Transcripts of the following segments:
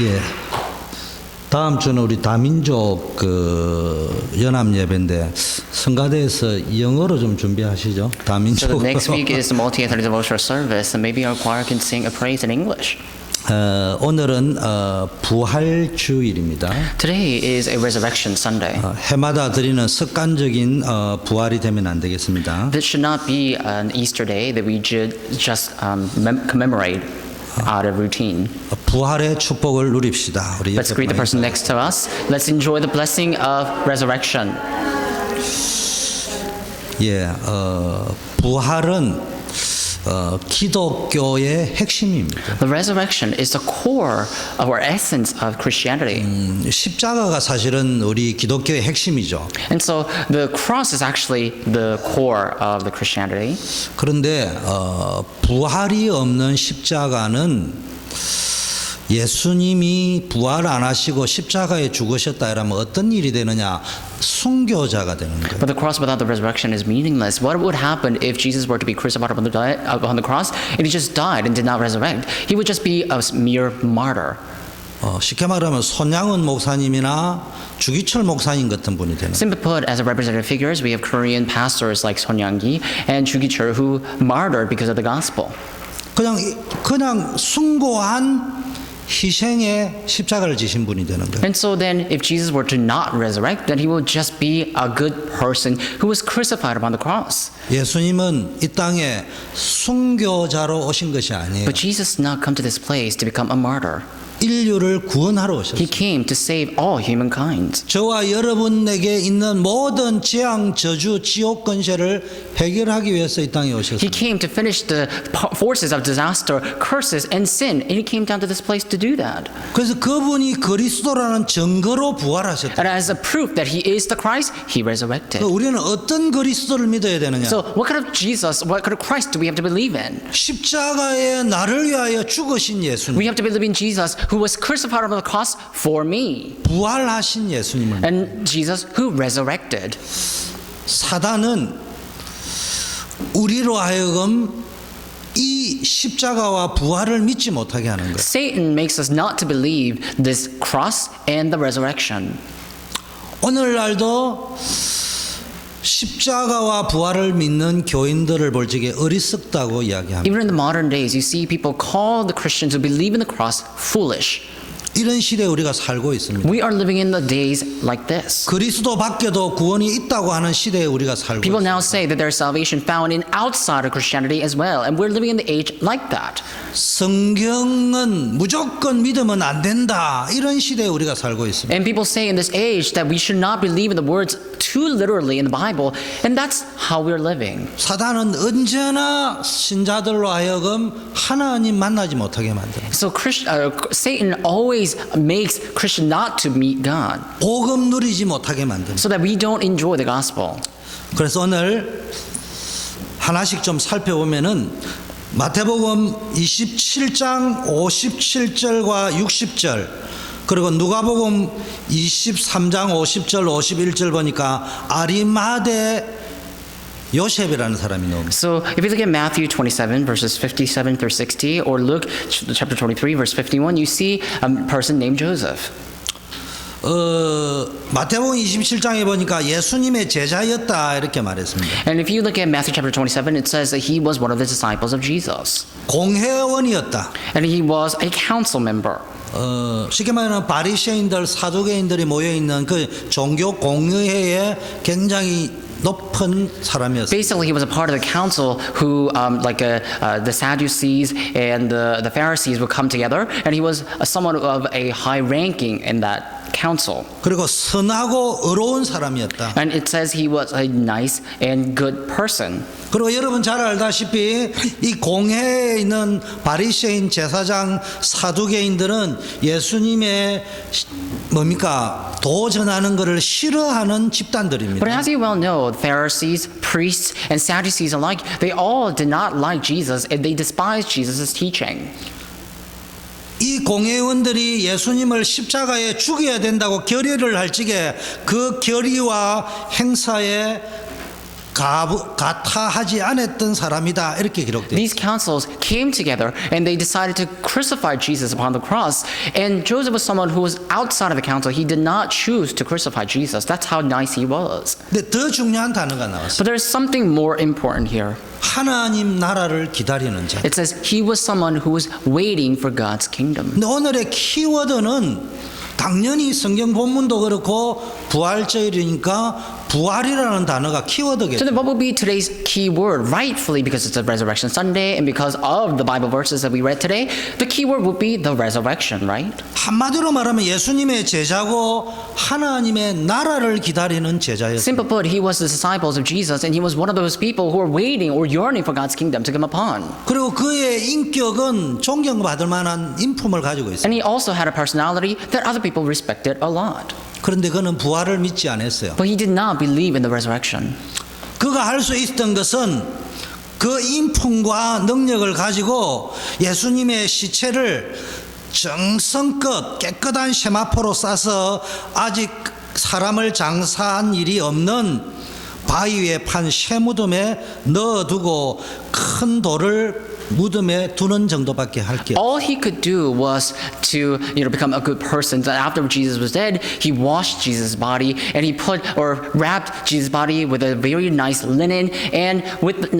예. 다음 주는 우리 다민족 연합 예배인데 성가대에서 영어로 좀 준비하시죠. So 다민족. the next week is the multi-ethnic devotional service, and maybe our choir can sing a praise in English. 오늘은 부활주일입니다. Today is a Resurrection Sunday. 해마다 드리는 습관적인 부활이 되면 안 되겠습니다. This should not be an Easter day that we just commemorate out of routine. 부활의 축복을 누립시다. 우리 Let's greet the person next to us. Let's enjoy the blessing of resurrection. 예, 부활은 기독교의 핵심입니다. The resurrection is the core of our essence of Christianity. 십자가가 사실은 우리 기독교의 핵심이죠. And so the cross is actually the core of the Christianity. 그런데 부활이 없는 십자가는 예수님이 부활 안 하시고 십자가에 죽으셨다 이러면 어떤 일이 되느냐? 순교자가 되는 거예요. But the cross without the resurrection is meaningless. What would happen if Jesus were to be crucified upon the cross and he just died and did not resurrect? He would just be a mere martyr. 쉽게 말하면 손양은 목사님이나 주기철 목사님 같은 분이 되는 거예요. Simply put, as a representative figures, we have Korean pastors like Son Young-gi and Chu Gi-chul who martyred because of the gospel. 그냥 숭고한 희생의 십자가를 지신 분이 되는 거예요. And so then, if Jesus were to not resurrect, then he will just be a good person who was crucified upon the cross. 예수님은 이 땅에 순교자로 오신 것이 아니에요. But Jesus did not come to this place to become a martyr. 인류를 구원하러 He 오셨어요. came to save all humankind. 저와 여러분에게 있는 모든 재앙, 저주, 지옥 권세를 해결하기 위해서 이 땅에 He 오셨어요. came to finish the forces of disaster, curses, and sin. And he came down to this place to do that. 그래서 그분이 그리스도라는 증거로 부활하셨다. And as a proof that he is the Christ, he resurrected. 우리는 어떤 그리스도를 믿어야 되느냐? So what kind of Jesus, what kind of Christ do we have to believe in? 십자가에 나를 위하여 죽으신 예수님, We have to believe in Jesus who was crucified on the cross for me. 부활하신 예수님을. And Jesus who resurrected. 사단은 우리로 하여금 이 십자가와 부활을 믿지 못하게 하는 거예요. Satan makes us not to believe this cross and the resurrection. 오늘날도 십자가와 부활을 믿는 교인들을 볼 적에 어리석다고 이야기합니다. Even in the modern days, you see people call the Christians who believe in the cross foolish. 이런 시대에 우리가 살고 있습니다. We are living in the days like this. 그리스도 밖에도 구원이 있다고 하는 시대에 우리가 살고 People 있습니다. now say that there is salvation found in outside of Christianity as well, and we're living in the age like that. 성경은 무조건 믿으면 안 된다. 이런 시대에 우리가 살고 있습니다. And people say in this age that we should not believe in the words too literally in the Bible, and that's how we're living. 사단은 언제나 신자들로 하여금 하나님 만나지 못하게 만듭니다. So Satan always makes Christians not to meet God, 복음 누리지 못하게 만듭니다. so that we don't enjoy the gospel. 그래서 오늘 하나씩 좀 살펴보면은 마태복음 27장 57절과 60절 그리고 누가복음 23장 50절 51절 보니까 아리마대 요셉이라는 사람이 나옵니다. So if you look at Matthew 27 verses 57 through 60, or Luke chapter 23 verse 51, you see a person named Joseph. 마태복음 27장에 보니까 예수님의 제자였다 이렇게 말했습니다. And if you look at Matthew chapter 27, it says that he was one of the disciples of Jesus. 공회원이었다. And he was a council member. 쉽게 말하면 바리새인들 사두개인들이 모여 있는 그 종교 공회에 굉장히 높은 사람이었어요. Basically, he was a part of the council who, the Sadducees and the Pharisees would come together, and he was someone of a high ranking in that council. 그리고 선하고 의로운 사람이었다. And it says he was a nice and good person. 그리고 여러분 잘 알다시피 이 공회에 있는 바리새인 제사장 사두개인들은 예수님의 뭡니까 도 전하는 것을 싫어하는 집단들입니다. But as you well know, Pharisees, priests, and Sadducees alike, they all did not like Jesus and they despised Jesus' teaching. 이 공회원들이 예수님을 십자가에 죽여야 된다고 결의를 할 적에 그 결의와 행사에 가타하지 않았던 사람이다 이렇게 기록돼요. These councils came together and they decided to crucify Jesus upon the cross. And Joseph was someone who was outside of the council. He did not choose to crucify Jesus. That's how nice he was. 근데 더 중요한 단어가 나왔어요. But there's something more important here. 하나님 나라를 기다리는 자. It says he was someone who was waiting for God's kingdom. 근데 오늘의 키워드는 당연히 성경 본문도 그렇고 부활절이니까 부활이라는 단어가 So 키워드겠죠. then what will be today's key word? Rightfully, because it's a resurrection Sunday and because of the Bible verses that we read today, the key word would be the resurrection, right? 한마디로 말하면 예수님의 제자고 하나님의 나라를 기다리는 제자였어요. Simple put, he was the disciples of Jesus and he was one of those people who were waiting or yearning for God's kingdom to come upon. 그리고 그의 인격은 존경받을 만한 인품을 가지고 있어요. And he also had a personality that other people respected a lot. 그런데 그는 부활을 믿지 않았어요. But he did not believe in the resurrection. 그가 할 수 있었던 것은 그 인품과 능력을 가지고 예수님의 시체를 정성껏 깨끗한 세마포로 싸서 아직 사람을 장사한 일이 없는 바위 위에 판 쇠무덤에 넣어두고 큰 돌을 무덤에 두는 정도밖에 할 게 없어요. All he could do was to, become a good person. That after Jesus was dead, he washed Jesus' body and he put or wrapped Jesus' body with a very nice linen. And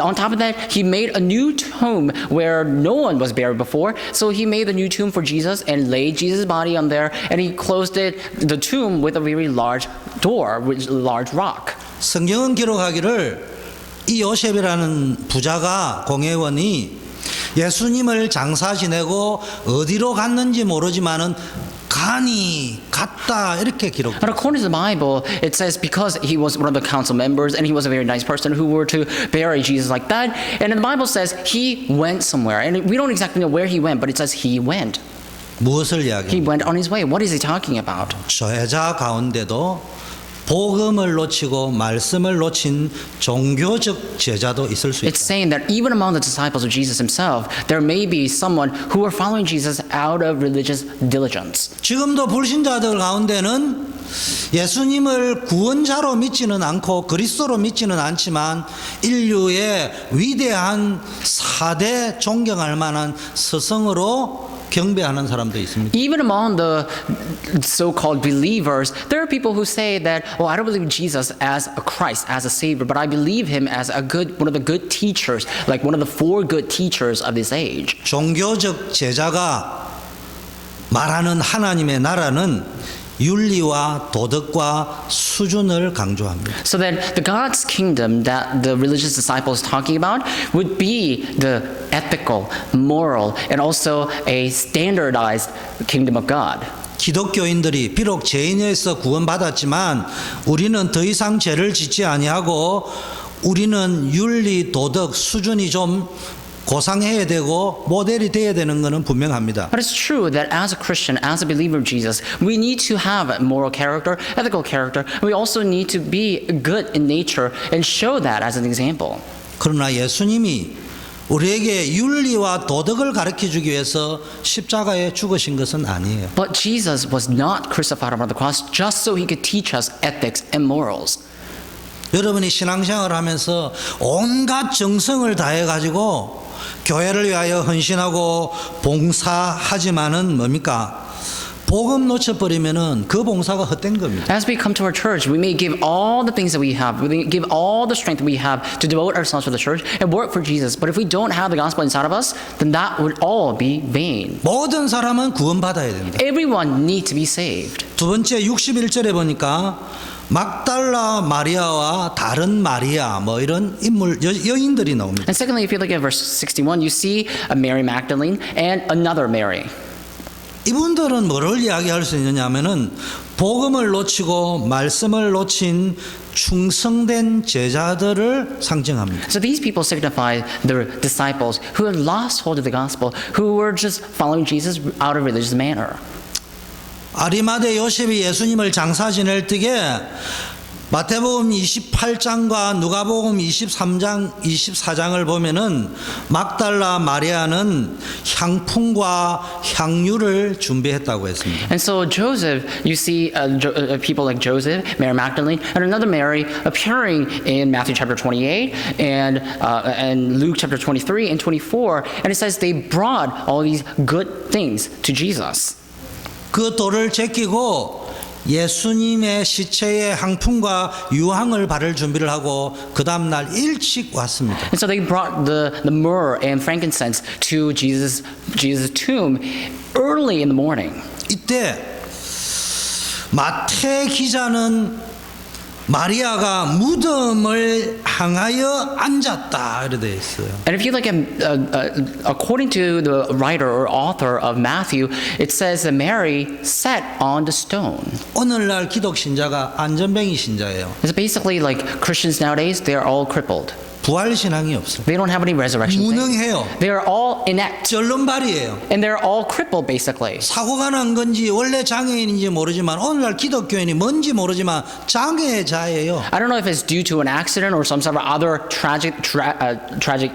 on top of that, he made a new tomb where no one was buried before. So he made a new tomb for Jesus and laid Jesus' body on there. And he closed the tomb with a very large door, with a large rock. 성경은 기록하기를 이 요셉이라는 부자가 공회원이 예수님을 장사 지내고 어디로 갔는지 모르지만은 간이 갔다 이렇게 기록. But according to the Bible, it says because he was one of the council members and he was a very nice person who were to bury Jesus like that. And the Bible says he went somewhere. And we don't exactly know where he went, but it says he went. 무엇을 He 이야기합니까? went on his way. What is he talking about? 제자 가운데도 복음을 놓치고 말씀을 놓친 종교적 제자도 있을 수 It's 있다. saying that even among the disciples of Jesus himself, there may be someone who are following Jesus out of religious diligence. 지금도 불신자들 가운데는 예수님을 구원자로 믿지는 않고 그리스도로 믿지는 않지만 인류의 위대한 4대 존경할 만한 스승으로 경배하는 사람도 있습니다. Even among the so-called believers, there are people who say that, well, I don't believe in Jesus as a Christ, as a Savior, but I believe him as one of the good teachers, like one of the 4 good teachers of this age. 종교적 제자가 말하는 하나님의 나라는 윤리와 도덕과 수준을 강조합니다. So that the God's kingdom that the religious disciples talking about would be the ethical, moral, and also a standardized kingdom of God. 기독교인들이 비록 죄인에서 구원받았지만 우리는 더 이상 죄를 짓지 아니하고 우리는 윤리 도덕 수준이 좀 고상해야 되고 모델이 돼야 되는 것은 분명합니다. But it's true that as a Christian, as a believer of Jesus, we need to have moral character, ethical character. We also need to be good in nature and show that as an example. 그러나 예수님이 우리에게 윤리와 도덕을 가르쳐 주기 위해서 십자가에 죽으신 것은 아니에요. But Jesus was not crucified on the cross just so he could teach us ethics and morals. 여러분이 신앙생활을 하면서 온갖 정성을 다해 가지고 교회를 위하여 헌신하고 봉사하지만은 뭡니까? 복음 놓쳐버리면은 그 봉사가 헛된 겁니다. As we come to our church, we may give all the things that we have, we may give all the strength we have to devote ourselves to the church and work for Jesus. But if we don't have the gospel inside of us, then that would all be vain. 모든 사람은 구원받아야 된다. Everyone needs to be saved. 두 번째 61절에 보니까 막달라 마리아와 다른 마리아 뭐 이런 인물 여인들이 나옵니다. And secondly, if you look at verse 61, you see a Mary Magdalene and another Mary. 이분들은 뭐를 이야기할 수 있느냐 하면은 복음을 놓치고 말씀을 놓친 충성된 제자들을 상징합니다. So these people signify the disciples who had lost hold of the gospel, who were just following Jesus out of religious manner. 아리마대 요셉이 예수님을 장사 지낼 때에 마태복음 28장과 누가복음 23장, 24장을 보면은 막달라 마리아는 향품과 향유를 준비했다고 했습니다. And so Joseph, you see people like Joseph, Mary Magdalene, and another Mary appearing in Matthew chapter 28 and Luke chapter 23 and 24. And it says they brought all these good things to Jesus. 그 돌을 제끼고 예수님의 시체의 향품과 유황을 바를 준비를 하고 그 다음날 일찍 왔습니다. And so they brought the myrrh and frankincense to Jesus' tomb early in the morning. 이때 마태 기자는 마리아가 무덤을 향하여 앉았다 이렇게 되어 있어요. And if you look at, according to the writer or author of Matthew, it says that Mary sat on the stone. 오늘날 기독 신자가 안전뱅이 신자예요. It's basically like Christians nowadays, they are all crippled. 부활 신앙이 없어요. They don't have any resurrection faith. 무능해요. They are all inept. 절름발이에요. And they're all crippled basically. 사고가 난 건지 원래 장애인인지 모르지만 오늘날 기독교인이 뭔지 모르지만 장애자예요. I don't know if it's due to an accident or some sort of other tragic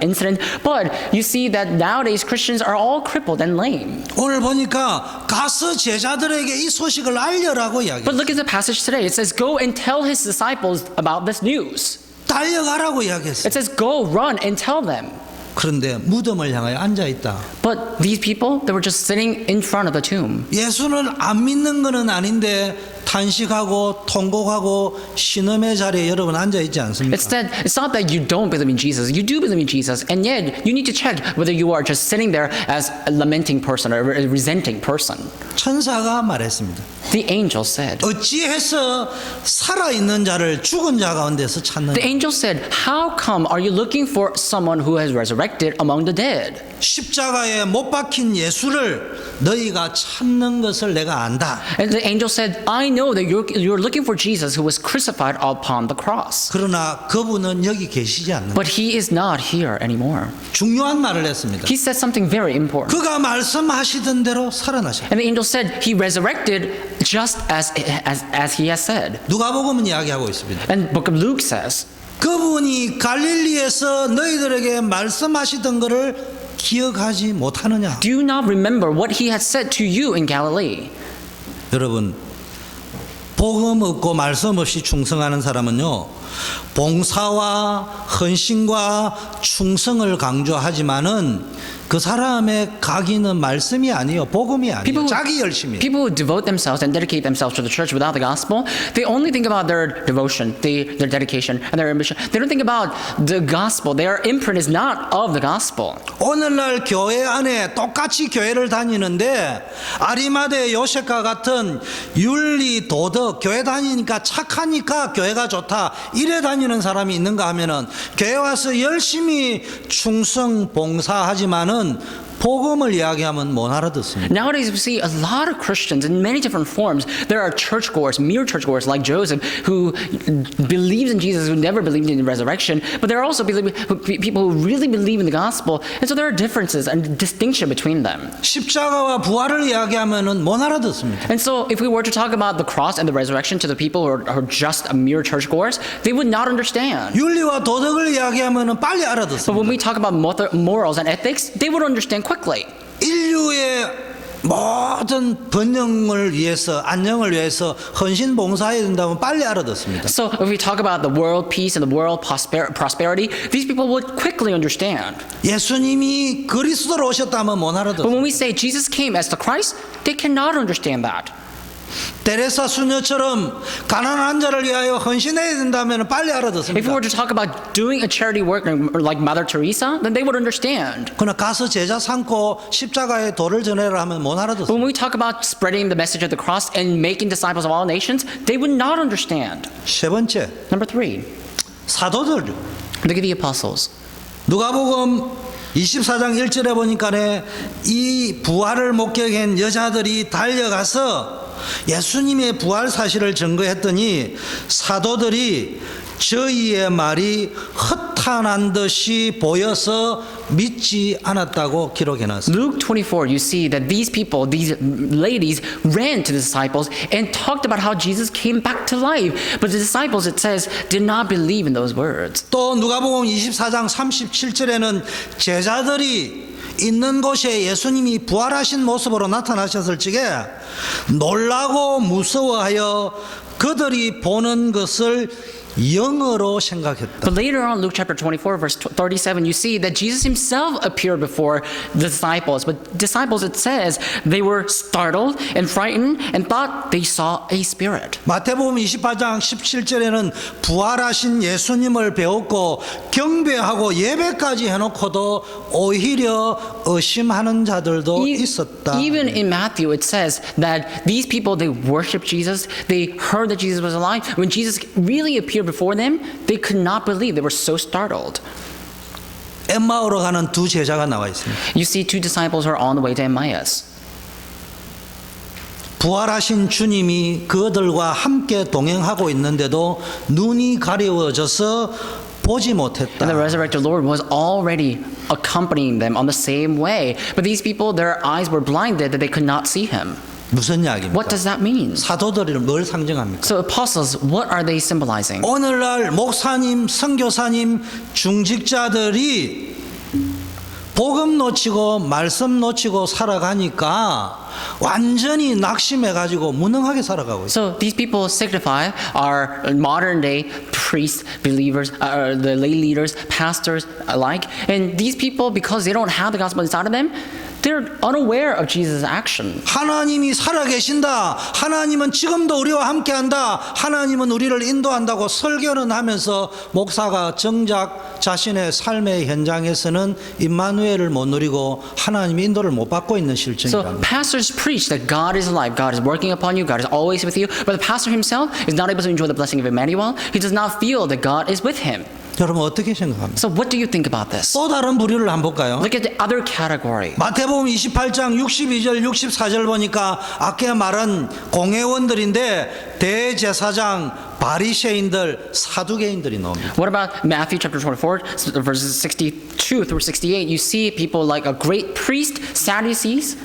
incident, but you see that nowadays Christians are all crippled and lame. 오늘 보니까 가서 제자들에게 이 소식을 알려라고 이야기해요. But look at the passage today. It says, go and tell his disciples about this news. 달려가라고 이야기했어요. It says, go, run, and tell them. 그런데 무덤을 향하여 앉아있다. But these people, they were just sitting in front of the tomb. 예수는 안 믿는 것은 아닌데 탄식하고 통곡하고 신음의 자리에 여러분 앉아있지 않습니까? It's not that you don't believe in Jesus. You do believe in Jesus. And yet, you need to check whether you are just sitting there as a lamenting person or a resenting person. 천사가 말했습니다. The angel said. 어찌해서 살아있는 자를 죽은 자 가운데서 찾느냐? The angel said, how come are you looking for someone who has resurrected among the dead? 십자가에 못 박힌 예수를 너희가 찾는 것을 내가 안다. And the angel said, I know that you're looking for Jesus who was crucified upon the cross. 그러나 그분은 여기 계시지 않는다. But he is not here anymore. 중요한 말을 했습니다. He said something very important. 그가 말씀하시던 대로 살아나셨다. And the angel said he resurrected just as he has said. 누가복음은 이야기하고 있습니다. And book of Luke says, 그분이 갈릴리에서 너희들에게 말씀하시던 것을 기억하지 못하느냐? do you not remember what he had said to you in Galilee? 여러분, 복음 없고 말씀 없이 충성하는 사람은요, 봉사와 헌신과 충성을 강조하지만은 그 사람의 각인은 말씀이 아니에요. 복음이 아니에요. 자기 열심이에요. People who devote themselves and dedicate themselves to the church without the gospel, they only think about their devotion, their dedication, and their ambition. They don't think about the gospel. Their imprint is not of the gospel. 오늘날 교회 안에 똑같이 교회를 다니는데 아리마대 요셉과 같은 윤리, 도덕, 교회 다니니까 착하니까 교회가 좋다 이래 다니는 사람이 있는가 하면은 교회 와서 열심히 충성, 봉사하지만은 복음을 이야기하면 못 알아듣습니다. Nowadays, we see a lot of Christians in many different forms. There are churchgoers, mere churchgoers like Joseph, who believes in Jesus, who never believed in the resurrection. But there are also people who really believe in the gospel, and so there are differences and distinction between them. 십자가와 부활을 이야기하면은 못 알아듣습니다. And so, if we were to talk about the cross and the resurrection to the people who are just a mere churchgoers, they would not understand. 윤리와 도덕을 이야기하면은 빨리 But 알아듣습니다. when we talk about morals and ethics, they would understand quickly. 인류의 모든 번영을 위해서 안녕을 위해서 헌신 봉사해야 된다면 빨리 알아듣습니다. So if we talk about the world peace and the world prosperity, these people would quickly understand. 예수님이 그리스도로 오셨다면 못 But 알아듣습니다. when we say Jesus came as the Christ, they cannot understand that. 데레사 수녀처럼 가난한 자를 위하여 헌신해야 된다면 빨리 If we 알아듣습니다. were to talk about doing a charity work like Mother Teresa, then they would understand. 그러나 가서 제자 삼고 십자가에 돌을 전해라 하면 못 But 알아듣습니다. when we talk about spreading the message of the cross and making disciples of all nations, they would not understand. 세 번째, Number 3, 사도들. look at the apostles. 누가복음 24장 1절에 보니까 이 부활을 목격한 여자들이 달려가서 예수님의 부활 사실을 증거했더니 사도들이 저희의 말이 허탄한 듯이 보여서 믿지 않았다고 기록해놨습니다. Luke 24, you see that these people, these ladies, ran to the disciples and talked about how Jesus came back to life. But the disciples, it says, did not believe in those words. 또 누가복음 24장 37절에는 제자들이 있는 곳에 예수님이 부활하신 모습으로 나타나셨을 적에 놀라고 무서워하여 그들이 보는 것을 영어로 생각했다. But later on, Luke chapter 24, verse 37, you see that Jesus himself appeared before the disciples. But disciples, it says, they were startled and frightened and thought they saw a spirit. 마태복음 28장 17절에는 부활하신 예수님을 배웠고 경배하고 예배까지 해놓고도 오히려 의심하는 자들도 있었다. Even in Matthew, it says that these people, they worshiped Jesus. They heard that Jesus was alive. When Jesus really appeared before them, they could not believe. They were so startled. 엠마오로 가는 두 제자가 나와 있습니다. You see two disciples who are on the way to Emmaus. 부활하신 주님이 그들과 함께 동행하고 있는데도 눈이 가려워져서 보지 못했다. And the resurrected Lord was already accompanying them on the same way. But these people, their eyes were blinded that they could not see him. 무슨 이야기입니까? What does that mean? 사도들을 뭘 상징합니까? So apostles, what are they symbolizing? 오늘날 목사님, 선교사님, 중직자들이 복음 놓치고 말씀 놓치고 살아가니까 완전히 낙심해가지고 무능하게 살아가고 있어요. So these people signify our modern day priests, believers, the lay leaders, pastors alike. And these people, because they don't have the gospel inside of them, they're unaware of Jesus' action. 하나님이 살아계신다. 하나님은 지금도 우리와 함께한다. 하나님은 우리를 인도한다고 설교는 하면서 목사가 정작 자신의 삶의 현장에서는 임마누엘을 못 누리고 하나님의 인도를 못 받고 있는 So 실정입니다. pastors preach that God is alive, God is working upon you, God is always with you. But the pastor himself is not able to enjoy the blessing of Emmanuel. He does not feel that God is with him. 여러분 어떻게 생각합니까? So what do you think about this? 또 다른 부류를 한번 볼까요? Look at the other category. 마태복음 28장 62절 64절 보니까 아까 말한 공회원들인데 대제사장 바리새인들 사두개인들이 나옵니다. What about Matthew chapter 24, verses 62 through 68? You see people like a great priest, Sadducees.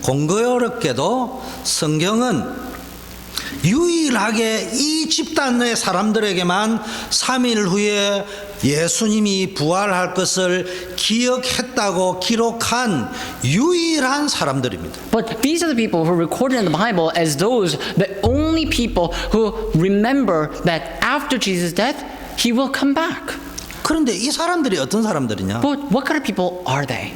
공교롭게도 성경은 유일하게 이 집단의 사람들에게만 3일 후에 예수님이 부활할 것을 기억했다고 기록한 유일한 사람들입니다. But these are the people who are recorded in the Bible as those, the only people who remember that after Jesus' death, he will come back. 그런데 이 사람들이 어떤 사람들이냐? But what kind of people are they?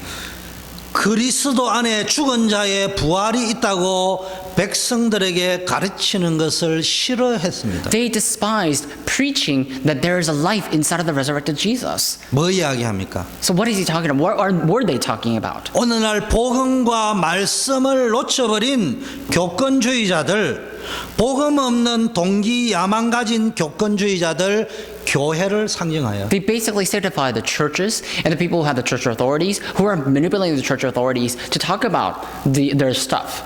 그리스도 안에 죽은 자의 부활이 있다고 백성들에게 가르치는 것을 싫어했습니다. They despised preaching that there is a life inside of the resurrected Jesus. 뭐 이야기합니까? So what is he talking about? What were they talking about? 오늘날 복음과 말씀을 놓쳐버린 교권주의자들, 복음 없는 동기 야망 가진 교권주의자들, 교회를 상징하여 They basically signify the churches and the people who have the church authorities who are manipulating the church authorities to talk about their stuff.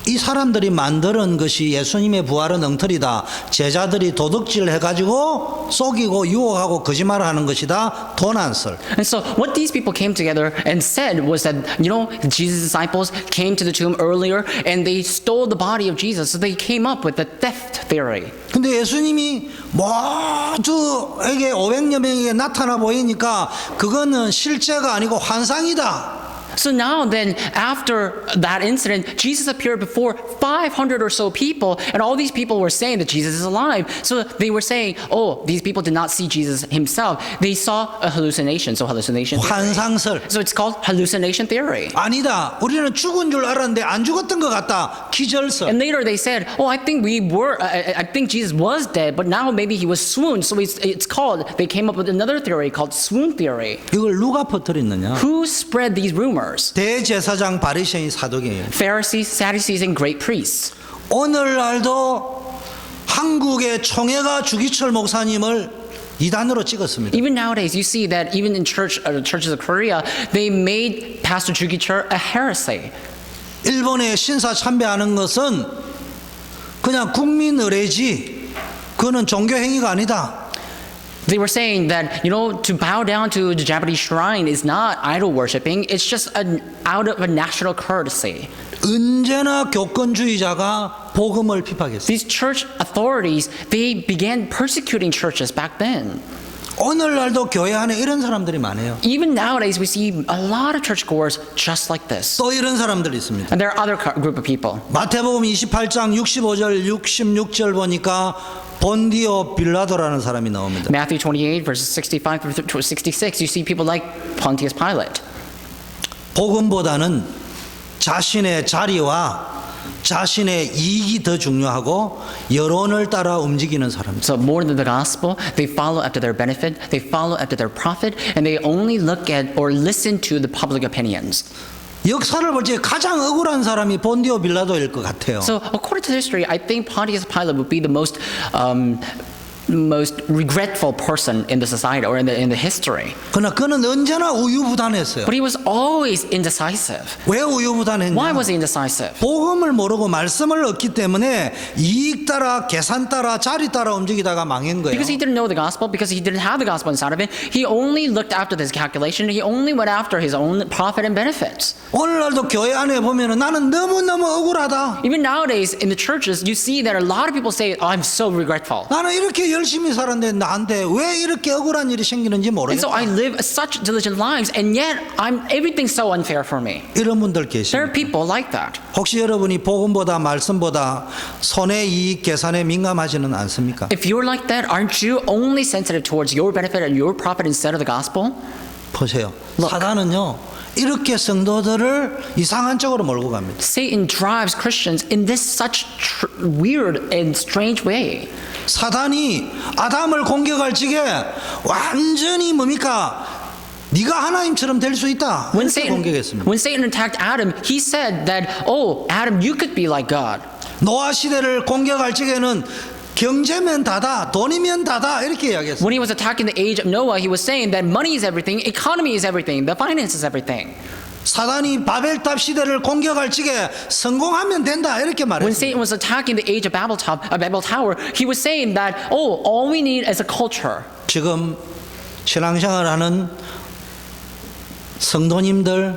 이 사람들이 만드는 것이 예수님의 부활은 엉터리다. 제자들이 도둑질 해가지고 속이고 유혹하고 거짓말을 하는 것이다. 도난설. And so what these people came together and said was that, you know, Jesus' disciples came to the tomb earlier and they stole the body of Jesus. So they came up with the theft theory. 근데 예수님이 모두에게 500여 명에게 나타나 보이니까 그거는 실제가 아니고 환상이다. So now then, after that incident, Jesus appeared before 500 or so people, and all these people were saying that Jesus is alive. So they were saying, oh, these people did not see Jesus himself. They saw a hallucination. So hallucination theory. 환상설. So it's called hallucination theory. 아니다. 우리는 죽은 줄 알았는데 안 죽었던 것 같다. 기절설. And later they said, oh, I think I think Jesus was dead, but now maybe he was swooned. So it's called, they came up with another theory called swoon theory. 이걸 누가 퍼뜨렸느냐? Who spread these rumors? 대제사장 바리새인 사두개인. Pharisees, Sadducees, and great priests. 오늘날도 한국의 총회가 주기철 목사님을 이단으로 찍었습니다. Even nowadays, you see that even in churches of Korea, they made Pastor Ju Gi-chul a heresy. 일본의 신사 참배하는 것은 그냥 국민 의례지. 그거는 종교 행위가 아니다. They were saying that, to bow down to the Japanese shrine is not idol worshiping, it's just out of a national courtesy. 언제나 교권주의자가 복음을 핍박했어요. These church authorities, they began persecuting churches back then. 오늘날도 교회 안에 이런 사람들이 많아요. Even nowadays, we see a lot of churchgoers just like this. 또 이런 사람들이 있습니다. And there are other group of people. 마태복음 28장 65절 66절 보니까 본디오 빌라도라는 사람이 나옵니다. Matthew 28, verses 65 through 66, you see people like Pontius Pilate. 복음보다는 자신의 자리와 자신의 이익이 더 중요하고 여론을 따라 움직이는 사람들. So more than the gospel, they follow after their benefit, they follow after their profit, and they only look at or listen to the public opinions. 역사를 볼 때 가장 억울한 사람이 본디오 빌라도일 것 같아요. So according to history, I think Pontius Pilate would be the most regretful person in the society or in the history. 그러나 그는 언제나 우유부단했어요. But he was always indecisive. 왜 우유부단했냐? Why was he indecisive? 복음을 모르고 말씀을 얻기 때문에 이익 따라 계산 따라 자리 따라 움직이다가 망한 거예요. Because he didn't know the gospel, because he didn't have the gospel inside of him, he only looked after this calculation, he only went after his own profit and benefits. 오늘날도 교회 안에 보면은 나는 너무너무 억울하다. Even nowadays in the churches, you see that a lot of people say, oh, I'm so regretful. 나는 이렇게 열심히 살았는데 나한테 왜 이렇게 억울한 일이 생기는지 And so 모르겠다. I live such diligent lives, and yet everything's so unfair for me. 이런 분들 There are 계십니다. people like that. 혹시 여러분이 복음보다 말씀보다 손해이익 계산에 민감하지는 않습니까? If you're like that, aren't you only sensitive towards your benefit and your profit instead of the gospel? 보세요. Look. 사단은요 이렇게 성도들을 이상한 쪽으로 몰고 갑니다. Satan drives Christians in this such weird and strange way. 사단이 아담을 공격할 적에 완전히 뭡니까? 네가 하나님처럼 될 수 있다. When 이렇게 공격했습니다. Satan attacked Adam, he said that, oh, Adam, you could be like God. 노아 시대를 공격할 적에는 경제면 다다, 돈이면 다다 이렇게 이야기했어요. When he was attacking the age of Noah, he was saying that money is everything, economy is everything, the finance is everything. 사단이 바벨탑 시대를 공격할 적에 성공하면 된다 이렇게 When 말했어요. Satan was attacking the age of Babel Tower, he was saying that, oh, all we need is a culture. 지금 신앙생활하는 성도님들,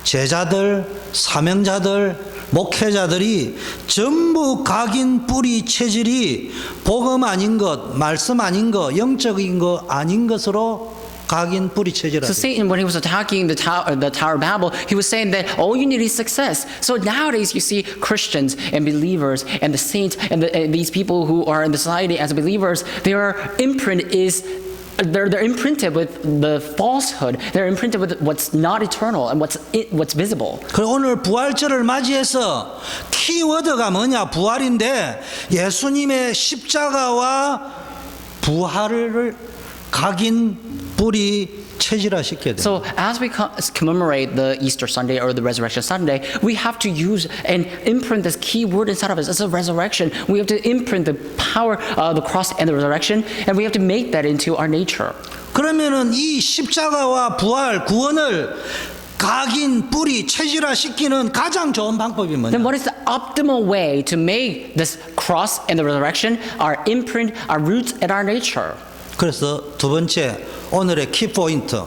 제자들, 사명자들, 목회자들이 전부 각인 뿌리 체질이 복음 아닌 것, 말씀 아닌 것, 영적인 것 아닌 것으로 각인 뿌리 So 체질하죠. Satan, when he was attacking the Tower of Babel, he was saying that all you need is success. So nowadays you see Christians and believers and the saints and these people who are in the society as believers, their imprint is they're imprinted with the falsehood. They're imprinted with what's not eternal and what's visible. 그리고 오늘 부활절을 맞이해서 키워드가 뭐냐? 부활인데 예수님의 십자가와 부활을 각인 뿌리 체질화시켜야 돼요. So as we commemorate the Easter Sunday or the Resurrection Sunday, we have to use and imprint this key word inside of us as a resurrection. We have to imprint the power of the cross and the resurrection, and we have to make that into our nature. 그러면은 이 십자가와 부활, 구원을 각인 뿌리 체질화시키는 가장 좋은 방법이 Then 뭐냐? what is the optimal way to make this cross and the resurrection our imprint, our roots, and our nature? 그래서 두 번째 오늘의 키포인트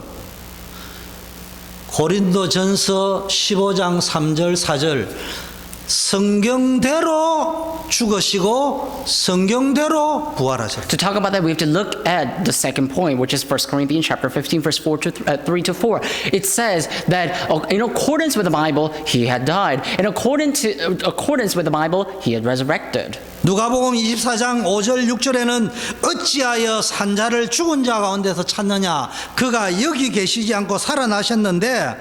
고린도전서 15장 3절 4절 성경대로 죽으시고 성경대로 부활하셨다. To talk about that, we have to look at the second point, which is 1 Corinthians chapter 15, verse 3 to 4. It says that in accordance with the Bible, he had died. In accordance with the Bible, he had resurrected. 누가복음 24장 5절 6절에는 어찌하여 산자를 죽은 자 가운데서 찾느냐 그가 여기 계시지 않고 살아나셨는데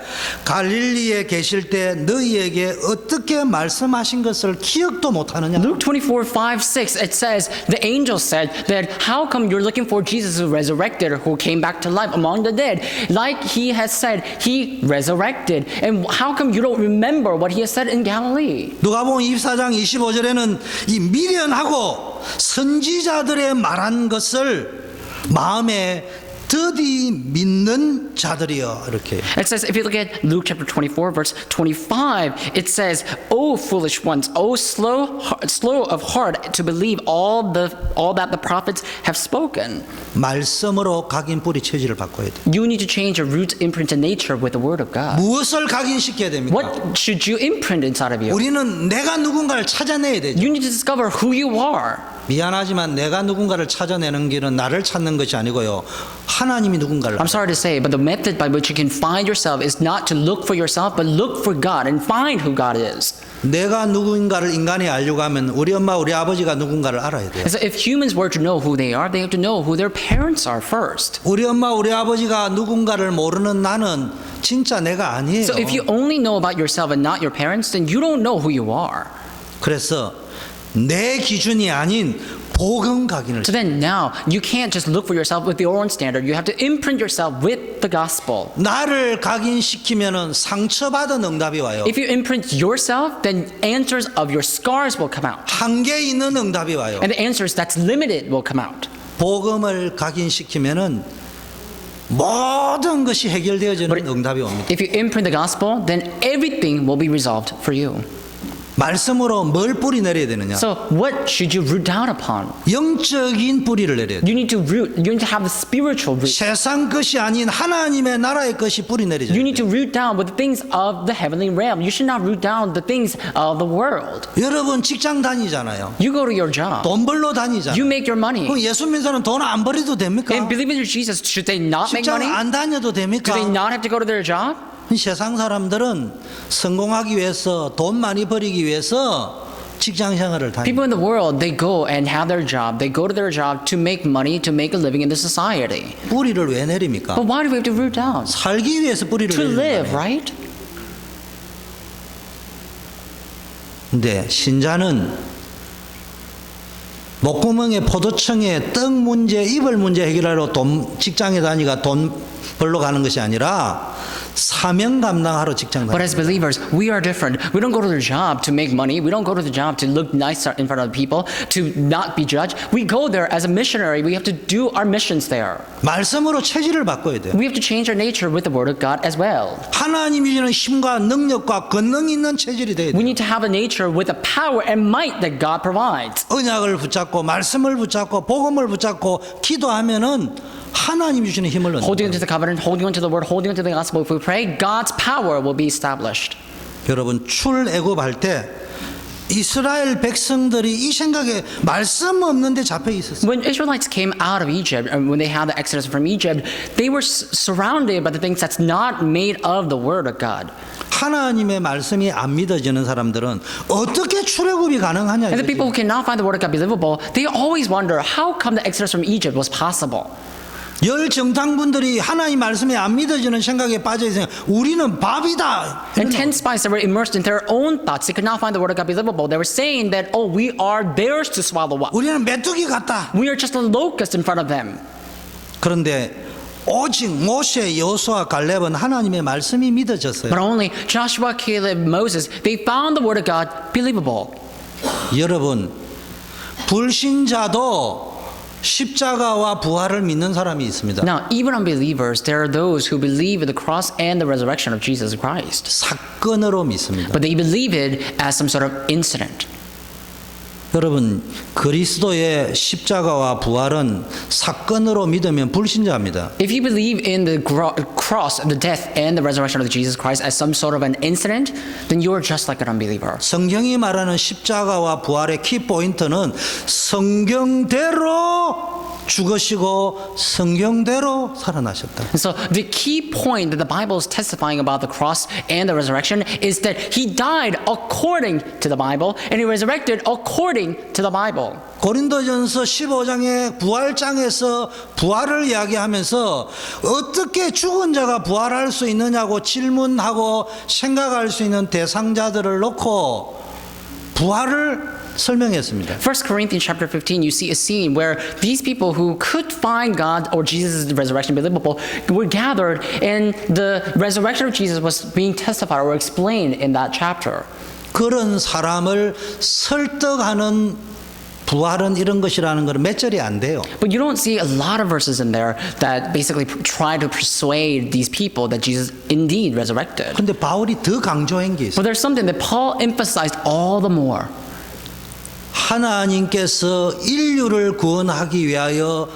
갈릴리에 계실 때 너희에게 어떻게 말씀하신 것을 기억도 못하느냐. Luke 24:5-6, it says, the angel said that how come you're looking for Jesus who resurrected or who came back to life among the dead? Like he has said, he resurrected. And how come you don't remember what he has said in Galilee? 누가복음 24장 25절에는 이 미련하고 선지자들의 말한 것을 마음에 더디 믿는 자들이여 이렇게. It says, if you look at Luke chapter 24, verse 25, it says, "O foolish ones, O slow of heart to believe all that the prophets have spoken." 말씀으로 각인 뿌리 체질을 바꿔야 돼. You need to change your root imprint in nature with the word of God. 무엇을 각인시켜야 됩니까? What should you imprint inside of you? 우리는 내가 누군가를 찾아내야 되죠. You need to discover who you are. 미안하지만 내가 누군가를 찾아내는 길은 나를 찾는 것이 아니고요. 하나님이 누군가를. I'm sorry to say, but the method by which you can find yourself is not to look for yourself, but look for God and find who God is. 내가 누군가를 인간이 알려고 하면 우리 엄마 우리 아버지가 누군가를 알아야 돼요. And so if humans were to know who they have to know who their parents are first. 우리 엄마 우리 아버지가 누군가를 모르는 나는 진짜 내가 아니에요. So if you only know about yourself and not your parents, then you don't know who you are. 그래서 내 기준이 아닌 복음 각인을. So then now you can't just look for yourself with your own standard. You have to imprint yourself with the gospel. 나를 각인시키면은 상처받은 응답이 와요. If you imprint yourself, then answers of your scars will come out. 한계 있는 응답이 와요. And the answers that's limited will come out. 복음을 각인시키면은 모든 것이 해결되어지는 응답이 옵니다. If you imprint the gospel, then everything will be resolved for you. 말씀으로 뭘 뿌리 내려야 되느냐? So what should you root down upon? 영적인 뿌리를 내려야 돼. You need to have the spiritual root. 세상 것이 아닌 하나님의 나라의 것이 뿌리 내려야 You need 돼. to root down with the things of the heavenly realm. You should not root down the things of the world. 여러분 직장 다니잖아요. You go to your job. 돈 벌러 다니잖아요. You make your money. 그럼 예수 믿는 사람 돈 안 벌어도 됩니까? And believing in Jesus, should they not make 직장 money? 안 다녀도 Do 됩니까? they not have to go to their job? 세상 사람들은 성공하기 위해서 돈 많이 벌이기 위해서 직장 생활을 다니. People in the world, they go and have their job. They go to their job to make money, to make a living in the society. 뿌리를 왜 내립니까? But why do we have to root down? 살기 위해서 뿌리를 To 내리는 live, 거예요. right? 근데 신자는 목구멍에 포도청에 떡 문제, 이불 문제 해결하러 직장에 다니가 돈 벌러 가는 것이 아니라 사명 감당하러 직장 But 다니. as believers, we are different. We don't go to the job to make money. We don't go to the job to look nice in front of people, to not be judged. We go there as a missionary. We have to do our missions there. 말씀으로 체질을 바꿔야 돼요. We have to change our nature with the Word of God as well. 하나님이 주는 힘과 능력과 권능 있는 체질이 돼야 We 돼요. need to have a nature with the power and might that God provides. 언약을 붙잡고 말씀을 붙잡고 복음을 붙잡고 기도하면은 하나님이 주시는 힘을 얻는 Holding 거예요. onto the covenant, holding onto the Word, holding onto the gospel. If we pray, God's power will be established. 여러분 출애굽할 때 이스라엘 백성들이 이 생각에 말씀 없는데 잡혀 있었어요. When Israelites came out of Egypt, and when they had the exodus from Egypt, they were surrounded by the things that's not made of the Word of God. 하나님의 말씀이 안 믿어지는 사람들은 어떻게 출애굽이 가능하냐 And the 이거지. people who cannot find the Word of God believable, they always wonder, how come the exodus from Egypt was possible? 열 정탐꾼들이 하나님 말씀에 안 믿어지는 생각에 빠져 있으면 우리는 밥이다. And 10 spies that were immersed in their own thoughts, they could not find the Word of God believable. They were saying that, oh, we are theirs to swallow up. 우리는 메뚜기 같다. We are just a locust in front of them. 그런데 오직 모세, 여호수아, 갈렙은 하나님의 말씀이 믿어졌어요. But only Joshua, Caleb, Moses, they found the Word of God believable. 여러분 불신자도 십자가와 부활을 믿는 사람이 있습니다. Now, even unbelievers, there are those who believe in the cross and the resurrection of Jesus Christ. 사건으로 믿습니다. But they believe it as some sort of incident. 여러분 그리스도의 십자가와 부활은 사건으로 믿으면 불신자입니다. If you believe in the cross, the death, and the resurrection of Jesus Christ as some sort of an incident, then you are just like an unbeliever. 성경이 말하는 십자가와 부활의 키 포인트는 성경대로 죽으시고 성경대로 살아나셨다. And so the key point that the Bible is testifying about the cross and the resurrection is that he died according to the Bible and he resurrected according to the Bible. 고린도전서 15장의 부활장에서 부활을 이야기하면서 어떻게 죽은 자가 부활할 수 있느냐고 질문하고 생각할 수 있는 대상자들을 놓고 부활을 설명했습니다. 1 Corinthians chapter 15, you see a scene where these people who could find God or Jesus' resurrection believable were gathered, and the resurrection of Jesus was being testified or explained in that chapter. 그런 사람을 설득하는 부활은 이런 것이라는 것은 몇 절이 안 돼요. But you don't see a lot of verses in there that basically try to persuade these people that Jesus indeed resurrected. 근데 바울이 더 강조한 게 있어요. But there's something that Paul emphasized all the more. 하나님께서 인류를 구원하기 위하여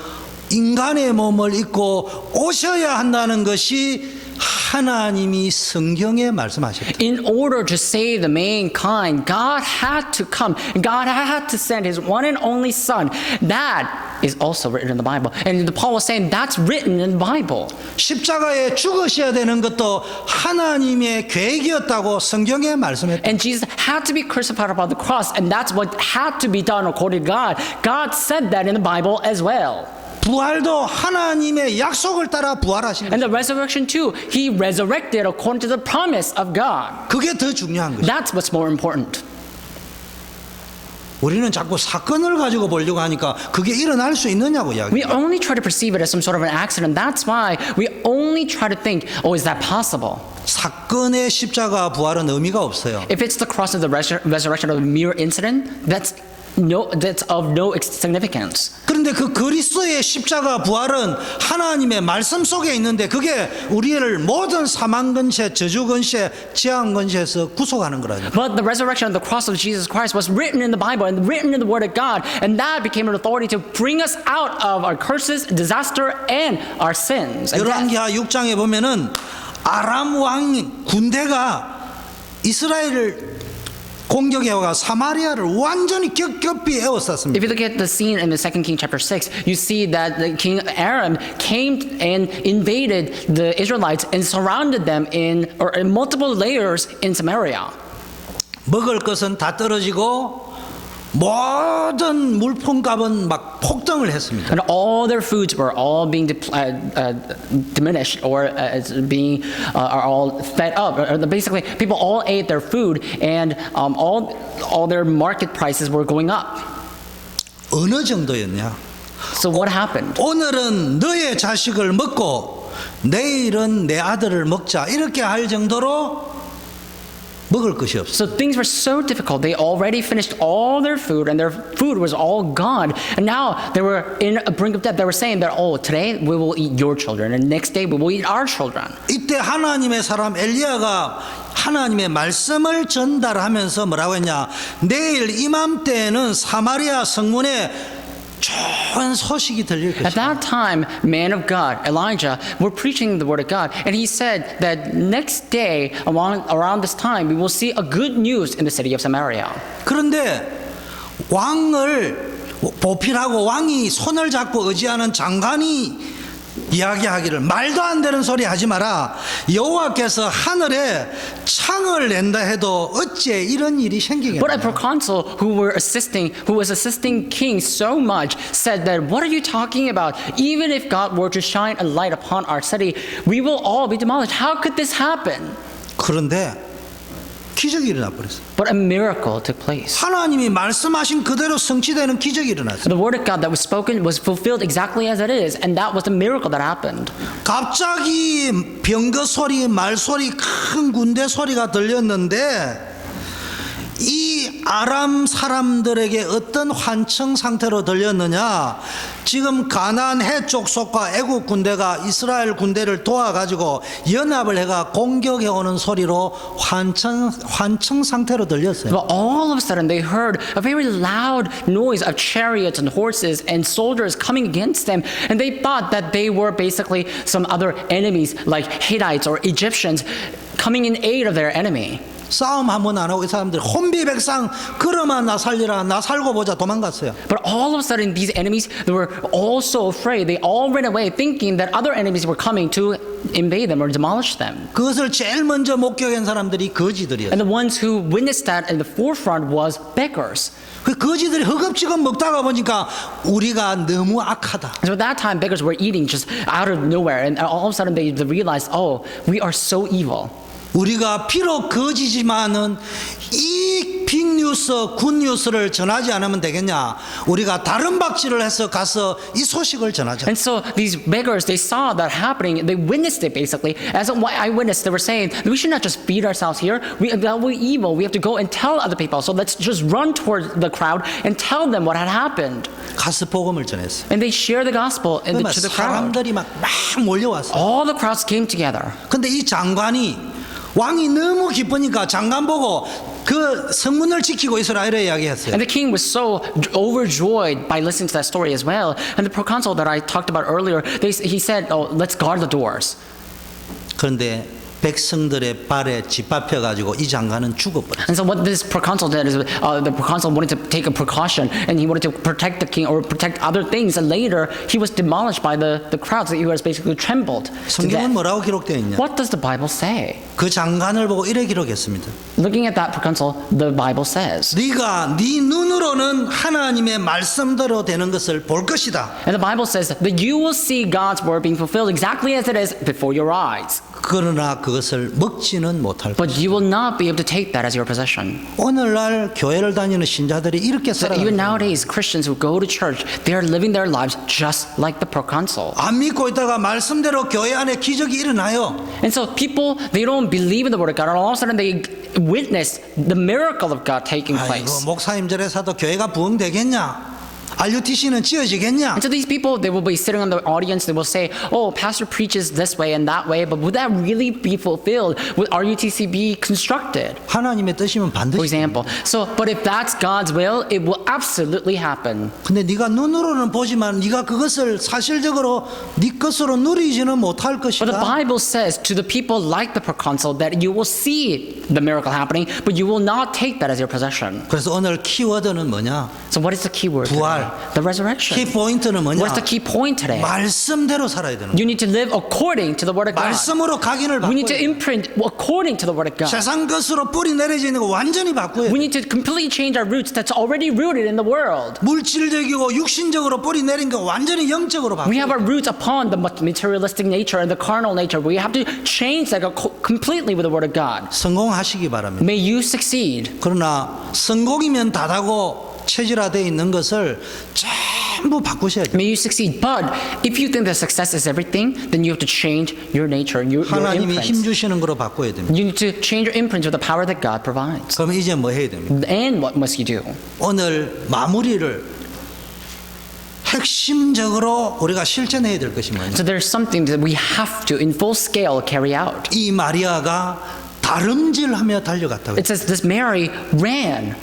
인간의 몸을 입고 오셔야 한다는 것이 하나님이 성경에 말씀하셨다. In order to save the mankind, God had to come. God had to send His one and only Son. That is also written in the Bible. And Paul was saying that's written in the Bible. 십자가에 죽으셔야 되는 것도 하나님의 계획이었다고 성경에 말씀했다. And Jesus had to be crucified upon the cross, and that's what had to be done according to God. God said that in the Bible as well. 부활도 하나님의 약속을 따라 부활하신 And 거죠. the resurrection too, He resurrected according to the promise of God. 그게 더 중요한 거죠. That's what's more important. 우리는 자꾸 사건을 가지고 보려고 하니까 그게 일어날 수 있느냐고 We 이야기해요. only try to perceive it as some sort of an accident. That's why we only try to think, oh, is that possible? 사건의 십자가 부활은 의미가 없어요. If it's the cross of the resurrection of a mere incident, that's of no significance. 그런데 그 그리스도의 십자가 부활은 하나님의 말씀 속에 있는데 그게 우리를 모든 사망 근세, 저주 근세, 재앙 근세에서 구속하는 거라니까. But the resurrection of the cross of Jesus Christ was written in the Bible and written in the Word of God, and that became an authority to bring us out of our curses, disaster, and our sins. And death. 열왕기하 6장에 보면은 아람 왕 군대가 이스라엘을 공격해와 사마리아를 완전히 겹겹이 에워쌌습니다. If you look at the scene in the 2 King chapter 6, you see that the king Aram came and invaded the Israelites and surrounded them in multiple layers in Samaria. 먹을 것은 다 떨어지고 모든 물품값은 막 폭등을 했습니다. And all their foods were all being diminished or are all fed up. Basically, people all ate their food, and all their market prices were going up. 어느 정도였냐? So what happened? 오늘은 너의 자식을 먹고 내일은 내 아들을 먹자 이렇게 할 정도로 먹을 것이 없어. So things were so difficult. They already finished all their food, and their food was all gone. And now they were in a brink of death. They were saying that, oh, today we will eat your children, and next day we will eat our children. 이때 하나님의 사람 엘리야가 하나님의 말씀을 전달하면서 뭐라고 했냐? 내일 이맘때에는 사마리아 성문에 좋은 소식이 들릴 At 것이다. that time, man of God, Elijah, were preaching the word of God, and he said that next day, around this time, we will see a good news in the city of Samaria. 그런데 왕을 보필하고 왕이 손을 잡고 의지하는 장관이 이야기하기를 말도 안 되는 소리 하지 마라. 여호와께서 하늘에 창을 낸다 해도 어째 이런 일이 생기겠냐. But a proconsul who was assisting king so much said that, what are you talking about? Even if God were to shine a light upon our city, we will all be demolished. How could this happen? 그런데 기적이 일어나 버렸어요. But a miracle took place. 하나님이 말씀하신 그대로 성취되는 기적이 일어났어요. The word of God that was spoken was fulfilled exactly as it is, and that was the miracle that happened. 갑자기 병거 소리, 말 소리, 큰 군대 소리가 들렸는데 이 아람 사람들에게 어떤 환청 상태로 들렸느냐? 지금 가나안 해쪽 속과 애국 군대가 이스라엘 군대를 도와가지고 연합을 해가 공격해 오는 소리로 환청 상태로 들렸어요. But all of a sudden they heard a very loud noise of chariots and horses and soldiers coming against them, and they thought that they were basically some other enemies like Hittites or Egyptians coming in aid of their enemy. 싸움 한번 안 하고 이 사람들이 혼비백상 그러면 나 살리라 나 살고 보자 도망갔어요. But all of a sudden these enemies, they were all so afraid. They all ran away thinking that other enemies were coming to invade them or demolish them. 그것을 제일 먼저 목격한 사람들이 거지들이었어요. And the ones who witnessed that in the forefront was beggars. 그 거지들이 허겁지겁 먹다가 보니까 우리가 너무 악하다. So at that time beggars were eating just out of nowhere, and all of a sudden they realized, oh, we are so evil. 우리가 비록 거지지만은 이 빅뉴스 굿뉴스 굿뉴스를 전하지 않으면 되겠냐? 우리가 다른 박지를 해서 가서 이 소식을 전하자. And so these beggars, they saw that happening. They witnessed it basically. As an eyewitness, they were saying, we should not just feed ourselves here. That will be evil. We have to go and tell other people. So let's just run towards the crowd and tell them what had happened. 가서 복음을 전했어. And they shared the gospel to the crowd. 사람들이 막 몰려왔어. All the crowds came together. 근데 이 장관이 왕이 너무 기쁘니까 장관 보고 그 성문을 지키고 있으라 이래 이야기했어요. And the king was so overjoyed by listening to that story as well. And the proconsul that I talked about earlier, he said, oh, let's guard the doors. 그런데 백성들의 발에 짓밟혀 가지고 이 장관은 죽어버렸어요. And so what this proconsul did is the proconsul wanted to take a precaution and he wanted to protect the king or protect other things. And later he was demolished by the crowds. He was basically trembled to 성경은 death. 뭐라고 기록되어 있냐? What does the Bible say? 그 장관을 보고 이래 기록했습니다. Looking at that proconsul, the Bible says, 네가 네 눈으로는 하나님의 말씀대로 되는 것을 볼 것이다. and the Bible says that you will see God's word being fulfilled exactly as it is before your eyes. 그러나 그것을 먹지는 못할 것. But you will not be able to take that as your possession. 오늘날 교회를 다니는 신자들이 이렇게 So even 살아가는 nowadays, Christians who go to church, they are living their lives just like the proconsul. 안 믿고 있다가 말씀대로 교회 안에 기적이 일어나요. And so people, they don't believe in the word of God, and all of a sudden they witness the miracle of God taking 아이고 place. 목사님 절에서도 교회가 부흥되겠냐? RUTC는 지어지겠냐? And so these people, they will be sitting on the audience, they will say, oh, pastor preaches this way and that way, but would that really be fulfilled? Would RUTC be constructed? 하나님의 뜻이면 For 반드시. example. So, but if that's God's will, it will absolutely happen. 근데 네가 눈으로는 보지만 네가 그것을 사실적으로 네 것으로 누리지는 못할 But the 것이다. Bible says to the people like the proconsul that you will see the miracle happening, but you will not take that as your possession. 그래서 오늘 키워드는 뭐냐? So what is the key word 부활. today? The resurrection. 키 포인트는 뭐냐? What's the key point today? 말씀대로 살아야 되는 거야. You need to live according to the word of God. 말씀으로 각인을 We need to 바꿔야 돼. imprint according to the word of God. 세상 것으로 뿌리 내려지는 거 완전히 바꿔야 We 돼. need to completely change our roots that's already rooted in the world. 물질적이고 육신적으로 뿌리 내린 거 완전히 영적으로 We have 바꿔야 our 돼. roots upon the materialistic nature and the carnal nature. We have to change that completely with the word of God. 성공하시기 바랍니다. May you succeed. 그러나 성공이면 다다고 체질화되어 있는 것을 전부 바꾸셔야 돼요. May you succeed. But if you think that success is everything, then you have to change your nature and your 하나님이 힘 imprint. 주시는 거로 바꿔야 됩니다. You need to change your imprint with the power that God provides. 그럼 이제 뭐 해야 됩니까? And what must you do? 오늘 마무리를 핵심적으로 우리가 실천해야 될 것이 뭐냐? So there's something that we have to, in full scale, carry out. 이 마리아가 다름질하며 달려갔다고. It says this Mary ran.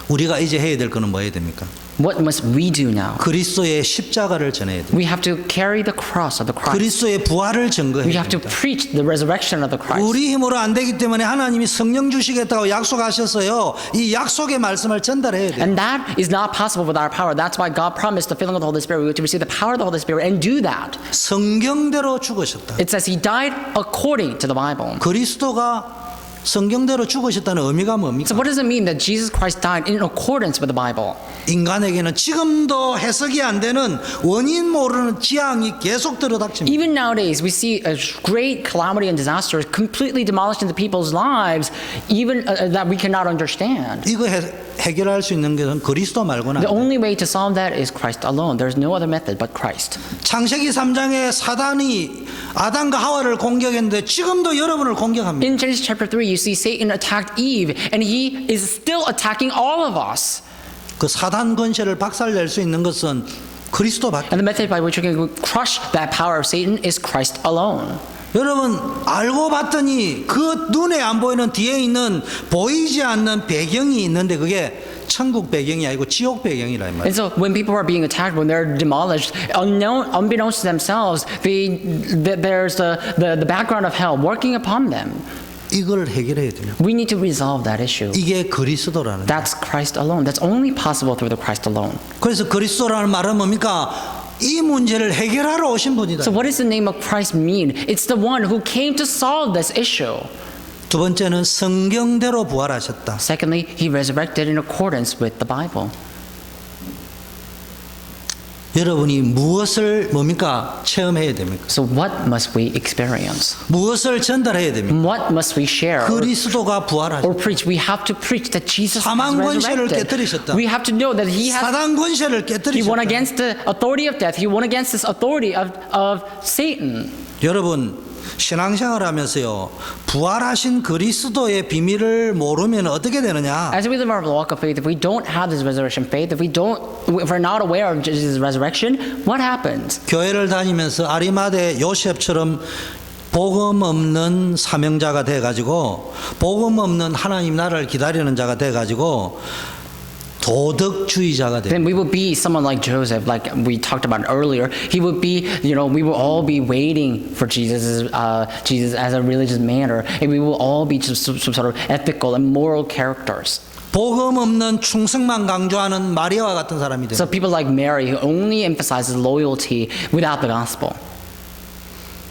우리가 이제 해야 될 거는 뭐 해야 됩니까? What must we do now? 그리스도의 십자가를 전해야 돼요. We have to carry the cross of the Christ. 그리스도의 부활을 We 증거해야 have to 됩니다. preach the resurrection of the Christ. 우리 힘으로 안 되기 때문에 하나님이 성령 주시겠다고 약속하셨어요. 이 약속의 말씀을 전달해야 돼요. And that is not possible with our power. That's why God promised the filling of the Holy Spirit. We have to receive the power of the Holy Spirit and do that. 성경대로 죽으셨다. It says he died according to the Bible. 그리스도가 성경대로 죽으셨다는 의미가 So 뭡니까? what does it mean that Jesus Christ died in accordance with the Bible? 인간에게는 지금도 해석이 안 되는 원인 모르는 재앙이 계속 들어닥칩니다. Even nowadays, we see a great calamity and disaster completely demolishing the people's lives, even that we cannot understand. 이거 해결할 수 있는 것은 그리스도 말고는 안 The 돼요. only way to solve that is Christ alone. There's no other method but Christ. 창세기 3장에 사단이 아담과 하와를 공격했는데 지금도 여러분을 공격합니다. In Genesis chapter 3, you see Satan attacked Eve, and he is still attacking all of us. 그 사단 권세를 박살낼 수 있는 것은 그리스도밖에. And the method by which we can crush that power of Satan is Christ alone. 여러분 알고 봤더니 그 눈에 안 보이는 뒤에 있는 보이지 않는 배경이 있는데 그게 천국 배경이 아니고 지옥 배경이라 이 말이에요. And so when people are being attacked, when they're demolished, unbeknownst to themselves, there's the background of hell working upon them. 이걸 해결해야 돼요. We need to resolve that issue. 이게 그리스도라는. That's Christ alone. That's only possible through the Christ alone. 그래서 그리스도라는 말은 뭡니까? 이 문제를 해결하러 오신 분이다. So what does the name of Christ mean? It's the one who came to solve this issue. 두 번째는 성경대로 부활하셨다. Secondly, he resurrected in accordance with the Bible. 여러분이 무엇을 뭡니까? 체험해야 됩니까? So what must we experience? 무엇을 전달해야 됩니까? What must we share 그리스도가 부활하셨다. or preach? We have to preach that Jesus has 사망 권세를 resurrected. 깨뜨리셨다. We have to know that He has. 사단 권세를 He won 깨뜨리셨다. against the authority of death. He won against this authority of Satan. 여러분 신앙생활 하면서요 부활하신 그리스도의 비밀을 모르면 어떻게 되느냐? As we live our walk of faith, if we don't have this resurrection faith, if we're not aware of Jesus' resurrection, what happens? 교회를 다니면서 아리마대 요셉처럼 복음 없는 사명자가 돼 가지고 복음 없는 하나님 나라를 기다리는 자가 돼 가지고 도덕주의자가 돼. Then we will be someone like Joseph, like we talked about earlier. He would be, we will all be waiting for Jesus as a religious manner, and we will all be just some sort of ethical and moral characters. 복음 없는 충성만 강조하는 마리아와 같은 사람이 돼. So people like Mary, who only emphasizes loyalty without the gospel.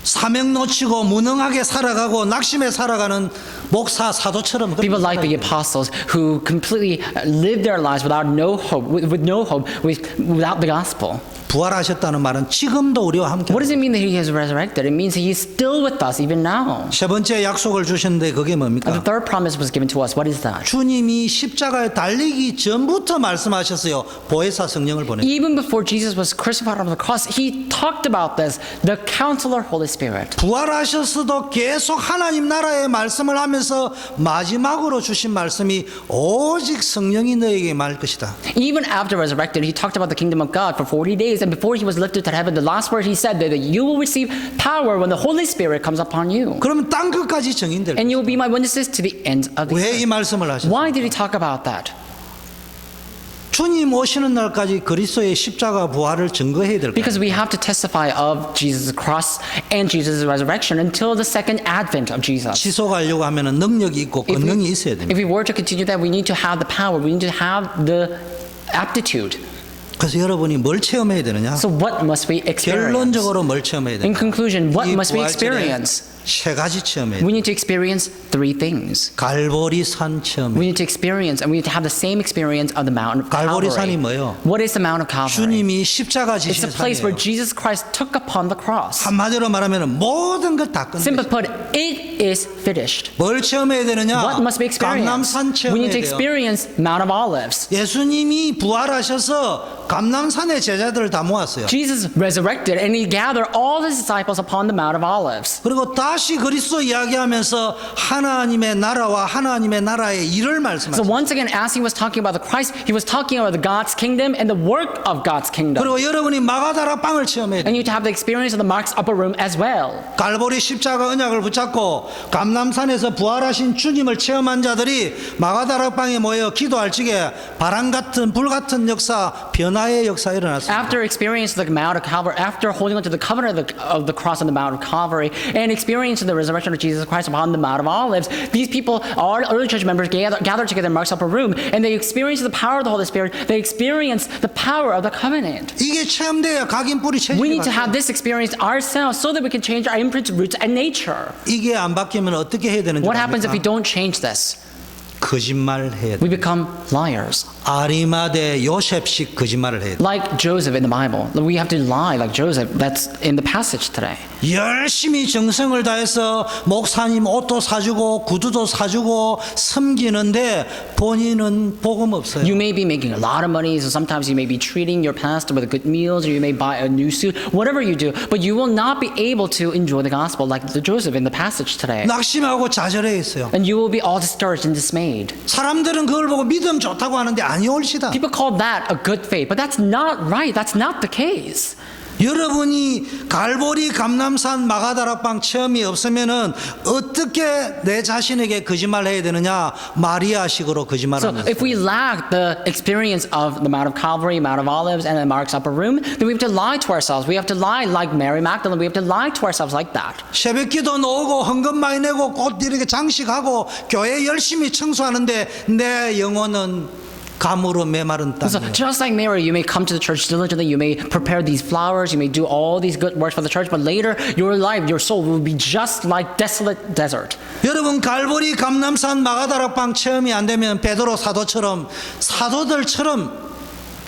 사명 놓치고 무능하게 살아가고 낙심해 살아가는 목사 사도처럼 People like the apostles who completely live their lives without no hope, with no hope, without the gospel. 부활하셨다는 말은 지금도 우리와 함께. What does it mean that He has resurrected? It means He is still with us even now. 세 번째 약속을 주셨는데 그게 And the 뭡니까? third promise was given to us. What is that? 주님이 십자가에 달리기 전부터 말씀하셨어요. 보혜사 성령을 보내. Even before Jesus was crucified on the cross, He talked about this, the Counselor, Holy Spirit. 부활하셨어도 계속 하나님 나라의 말씀을 하면서 마지막으로 주신 말씀이 오직 성령이 너에게 말 것이다. Even after resurrected, He talked about the kingdom of God for 40 days, and before He was lifted to heaven, the last word He said that you will receive power when the Holy Spirit comes upon you. 그러면 땅 끝까지 증인될. And you will be my witnesses to the ends of the 왜 이 earth. 말씀을 하셨어요? Why did He talk about that? 주님 오시는 날까지 그리스도의 십자가 부활을 증거해야 될 거예요. Because we have to testify of Jesus' cross and Jesus' resurrection until the second advent of Jesus. 지속하려고 하면은 능력이 있고 권능이 있어야 됩니다. If we were to continue that, we need to have the power, we need to have the aptitude. 그래서 여러분이 뭘 체험해야 되느냐? So what must we experience? 결론적으로 뭘 체험해야 In 되느냐? conclusion, what 이 must we 부활절에 experience? 세 가지 체험해야 We 돼. need to experience three things. 갈보리 산 체험. We need to experience, and we need to have the same experience of the Mount of 갈보리 산이 Calvary. 뭐예요? What is the Mount of Calvary? 주님이 십자가 It's 지신 a place where 산이에요. Jesus Christ took upon the cross. 한마디로 말하면 모든 걸 다 Simply 끝냈어요. put, it is finished. 뭘 체험해야 되느냐? What must we experience? 감람산 We need 체험해야 to 돼요. experience Mount of Olives. 예수님이 부활하셔서 감람산에 제자들을 다 모았어요. Jesus resurrected and He gathered all His disciples upon the Mount of Olives. 그리고 다시 그리스도 이야기하면서 하나님의 나라와 하나님의 나라의 일을 So 말씀하셨어요. once again, as He was talking about the Christ, He was talking about the God's kingdom and the work of God's kingdom. 그리고 여러분이 마가다라 빵을 체험해야 돼요. And you to have the experience of the Mark's upper room as well. 갈보리 십자가 언약을 붙잡고 감람산에서 부활하신 주님을 체험한 자들이 마가다라 빵에 모여 기도할 적에 바람 같은 불 같은 역사, 변화의 역사 일어났습니다. After experiencing the Mount of Calvary, after holding on to the covenant of the cross on the Mount of Calvary, and experiencing the resurrection of Jesus Christ upon the Mount of Olives, these people, our early church members, gathered together in Mark's upper room, and they experienced the power of the Holy Spirit. They experienced the power of the covenant. 이게 체험돼야 각인 뿌리 We need to 체질이 have this experience ourselves so that we can change our imprint, roots, and nature. 이게 안 바뀌면 어떻게 해야 되는지 What happens if we 압니까? don't change this? 거짓말 해야 돼. We become liars. 아리마대 요셉식 거짓말을 해야 돼. Like Joseph in the Bible. We have to lie like Joseph. That's in the passage today. 열심히 정성을 다해서 목사님 옷도 사주고 구두도 사주고 섬기는데 본인은 복음 없어요. You may be making a lot of money, so sometimes you may be treating your pastor with good meals, or you may buy a new suit, whatever you do, but you will not be able to enjoy the gospel like the Joseph in the passage today. 낙심하고 좌절해 있어요. And you will be all discouraged and dismayed. 사람들은 그걸 보고 믿음 좋다고 하는데 아니올시다. People call that a good faith, but that's not right. That's not the case. 여러분이 갈보리 감람산 마가다락방 체험이 없으면은 어떻게 내 자신에게 거짓말 해야 되느냐? 마리아식으로 So 거짓말하면서. if we lack the experience of the Mount of Calvary, Mount of Olives, and the Mark's upper room, then we have to lie to ourselves. We have to lie like Mary Magdalene. We have to lie to ourselves like that. 새벽기도 나오고 헌금 많이 내고 꽃 이렇게 장식하고 교회 열심히 청소하는데 내 영혼은 감으로 메마른 So 땅이에요. just like Mary, you may come to the church diligently, you may prepare these flowers, you may do all these good works for the church, but later your life, your soul will be just like desolate desert. 여러분 갈보리 감람산 마가다락방 체험이 안 되면 베드로 사도처럼 사도들처럼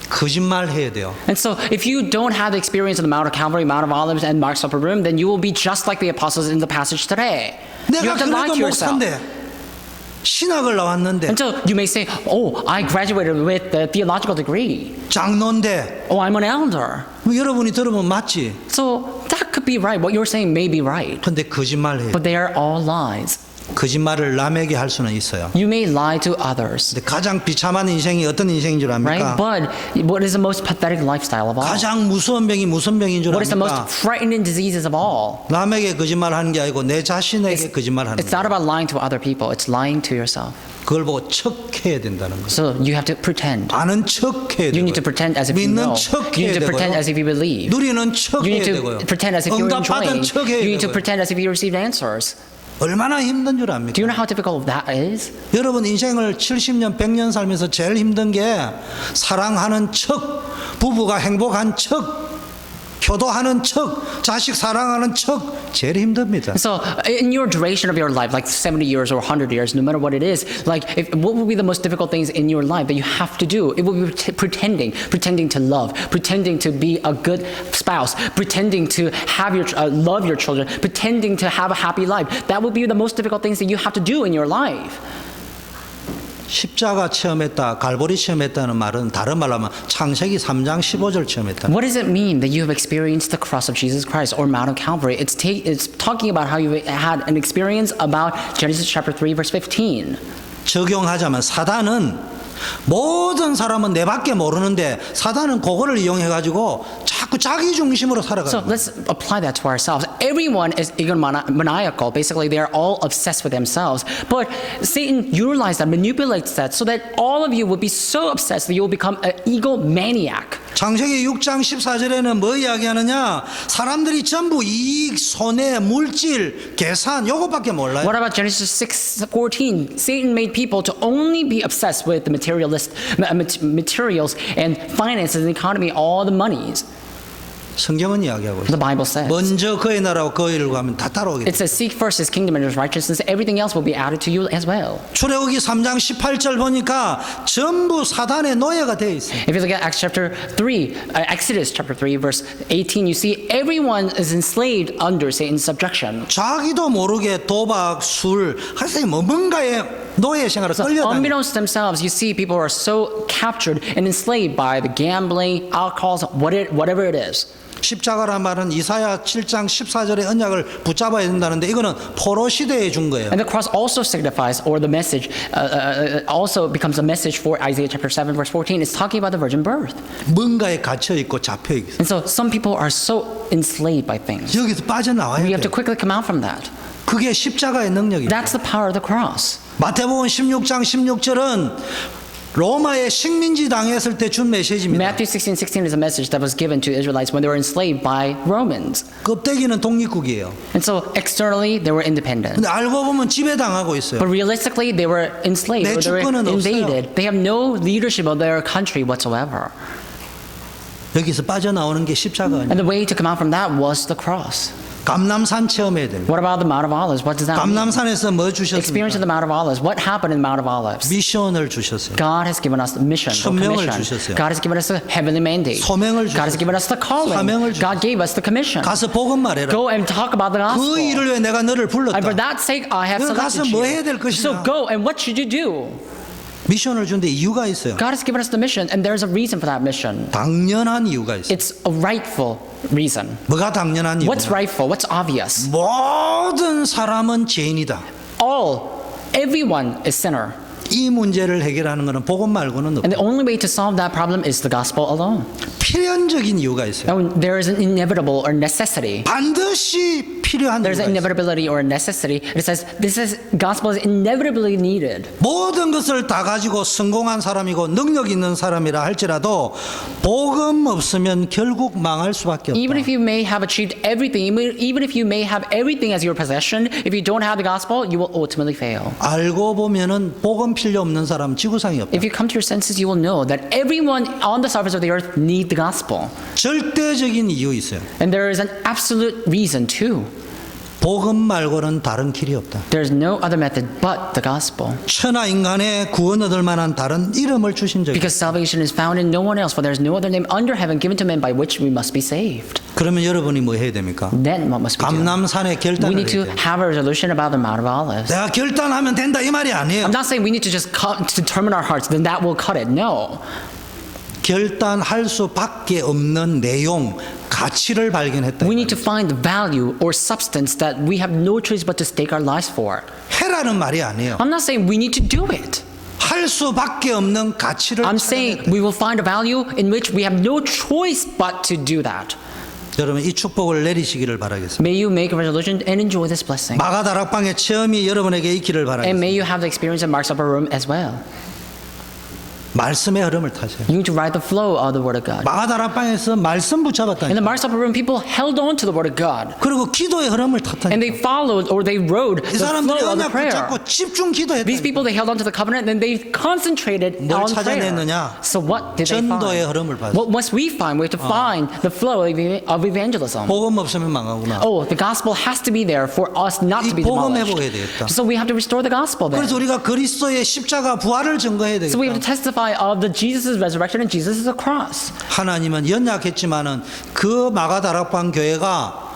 거짓말 해야 돼요. And so, if you don't have the experience of the Mount of Calvary, Mount of Olives, and Mark's Upper Room, then you will be just like the apostles in the passage today. You 내가 have to lie 그래도 to yourself. 목사인데 신학을 나왔는데 And so, you may say, "Oh, I graduated with the theological degree. 장로인데 Oh, I'm an elder." 뭐 여러분이 들으면 맞지. So that could be right. What you're saying may be right, 근데 거짓말해요. but they are all lies. 거짓말을 남에게 할 수는 있어요. You may lie to others, 근데 가장 비참한 인생이 어떤 인생인 줄 right? 압니까? But what is the most pathetic lifestyle of all? 가장 무서운 병이 무슨 병인 줄 What is the most 압니까? frightening diseases of all? 남에게 거짓말하는 게 아니고 내 자신에게 거짓말하는 It's not 거예요. about lying to other people. It's lying to yourself. 그걸 보고 척해야 된다는 거예요. So you have to pretend. 아는 척해야 You need to 되고요. pretend as if you 믿는 know. You 척해야 need to pretend 되고요. as if you believe. 누리는 You 척해야 need 되고요. to pretend as if you're 응답받은 enjoying. 척해야 You need to 되고요. pretend as if you received answers. 얼마나 힘든 줄 Do you 압니까? know how difficult that is? 여러분 인생을 70년, 100년 살면서 제일 힘든 게 사랑하는 척, 부부가 행복한 척, 효도하는 척, 자식 사랑하는 척 제일 힘듭니다. So, in your duration of your life, like 70 years or 100 years, no matter what it is, like, what will be the most difficult things in your life that you have to do? It will be pretending to love, pretending to be a good spouse, pretending to have love your children, pretending to have a happy life. That will be the most difficult things that you have to do in your life. 십자가 체험했다, 갈보리 체험했다는 말은 다른 말로 하면 창세기 3장 15절 체험했다. What does it mean that you have experienced the cross of Jesus Christ or Mount of Calvary? It's talking about how you had an experience about Genesis chapter 3, verse 15. 적용하자면 사단은 모든 사람은 내밖에 모르는데 사단은 그거를 이용해 가지고 자꾸 자기 중심으로 So 살아가는 거예요. let's apply that to ourselves. Everyone is egomaniacal. Basically, they are all obsessed with themselves. But Satan utilizes that, manipulates that, so that all of you will be so obsessed that you will become an egomaniac. 창세기 6장 14절에는 뭐 이야기하느냐? 사람들이 전부 이익, 손해, 물질, 계산 요것밖에 몰라요. What about Genesis 6:14? Satan made people to only be obsessed with the materials and finances and economy, all the monies. 성경은 이야기하고 The 있어요. Bible says. 먼저 그의 나라와 그의 일을 구하면 다 따라오게 It 돼요. says, seek first his kingdom and his righteousness, everything else will be added to you as well. 출애굽기 3장 18절 보니까 전부 사단의 노예가 되어 있어요. If you look at Exodus chapter 3, verse 18, you see everyone is enslaved under Satan's subjection. 자기도 모르게 도박, 술, 하여튼 뭐 뭔가에 노예 생활을 So 끌려다녀요. unbeknownst to themselves, you see people are so captured and enslaved by the gambling, alcohols, whatever it is. 십자가란 말은 이사야 7장 14절의 언약을 붙잡아야 된다는데 이거는 포로 시대에 준 거예요. And the cross also signifies, or the message, also becomes a message for Isaiah chapter 7, verse 14. It's talking about the virgin birth. 뭔가에 갇혀 있고 잡혀 있어요. And so some people are so enslaved by things. 여기서 빠져나와야 We have to 돼요. quickly come out from that. 그게 십자가의 능력이에요. That's the power of the cross. 마태복음 16장 16절은 로마에 식민지 당했을 때 준 메시지입니다. Matthew 16:16 is a message that was given to Israelites when they were enslaved by Romans. 껍데기는 독립국이에요. And so externally they were independent. 근데 알고 보면 지배당하고 있어요. But realistically they were enslaved, 내 or they were 주권은 invaded. They have no leadership of their country whatsoever. 여기서 빠져나오는 게 십자가 아니에요. And the way to come out from that was the cross. 감람산 체험해야 됩니다. What about the Mount of Olives? What does that mean? 감람산에서 뭐 Experience of 주셨습니까? the Mount of Olives. What happened in the Mount of Olives? 미션을 주셨어요. God has given us the mission or 천명을 commission. 주셨어요. God has given us the heavenly mandate. 소명을 God has 주셨어요. given us the calling. 사명을 주셨어요. God gave us the commission. 가서 복음 말해라. Go and talk about the 그 gospel. 일을 위해 내가 너를 And for 불렀다. that sake, I have 그럼 가서 selected 뭐 해야 될 you. 것이냐? So go, and what should you do? 미션을 준데 이유가 있어요. God has given us the mission, and there's a reason for that mission. 당연한 이유가 있어요. It's a rightful reason. 뭐가 당연한 What's 이유냐? rightful? What's obvious? 모든 사람은 죄인이다. Everyone is sinner. 이 문제를 해결하는 것은 복음 말고는 And the 없다. only way to solve that problem is the gospel alone. 필연적인 이유가 있어요. Now, there is an inevitable or necessity. 반드시 필요한 There's 이유가 an 있어요. inevitability or a necessity. It says this is gospel is inevitably needed. 모든 것을 다 가지고 성공한 사람이고 능력 있는 사람이라 할지라도 복음 없으면 결국 망할 수밖에 Even if 없다. you may have achieved everything, even if you may have everything as your possession, if you don't have the gospel, you will ultimately fail. 알고 보면은 복음 필요 없는 사람 지구상에 없다. If you come to your senses, you will know that everyone on the surface of the earth need the gospel. 절대적인 이유 있어요. And there is an absolute reason too. 복음 말고는 다른 길이 없다. There's no other method but the gospel. 천하 인간의 구원 얻을 만한 다른 이름을 주신 적이. Because salvation is found in no one else, for there is no other name under heaven given to men by which we must be saved. 그러면 여러분이 뭐 해야 됩니까? Then what must we do? 감람산에 We 결단을 need to 해야 돼요. have a resolution about the Mount of Olives. 내가 결단하면 된다 이 말이 아니에요. I'm not saying we need to just determine our hearts, then that will cut it. No. 결단할 수밖에 없는 내용, 가치를 발견했다. We need to find the value or substance that we have no choice but to stake our lives for. 해라는 말이 아니에요. I'm not saying we need to do it. 할 수밖에 없는 가치를 I'm 찾아내야 saying 돼요. we will find a value in which we have no choice but to do that. 여러분 이 축복을 내리시기를 바라겠습니다. May you make a resolution and enjoy this blessing. 마가다락방의 체험이 여러분에게 있기를 And 바라겠습니다. may you have the experience of Mark's Upper Room as well. 말씀의 흐름을 타세요. You need to ride the flow of the Word of God. 마가다락방에서 말씀 In 붙잡았다니까. the Mark's Upper Room, people held on to the Word of God. 그리고 기도의 흐름을 And 탔다니까. they followed or they rode 이 the 사람들이 flow of the 언약 prayer. 붙잡고 집중 These 기도했다. people, they held on to the covenant and they concentrated 뭘 on prayer. 찾아냈느냐? So what did they 전도의 find? 흐름을 봤어. What must we find? We have to find the flow of evangelism. 복음 없으면 망하구나. Oh, the gospel has to be there for us not to be 이 복음 demolished. 회복해야 되겠다. So we have to restore the gospel then. 그래서 우리가 그리스도의 십자가 부활을 증거해야 So we have to 되겠다. testify of the Jesus' resurrection and Jesus' cross. 하나님은 연약했지만은 그 마가다락방 교회가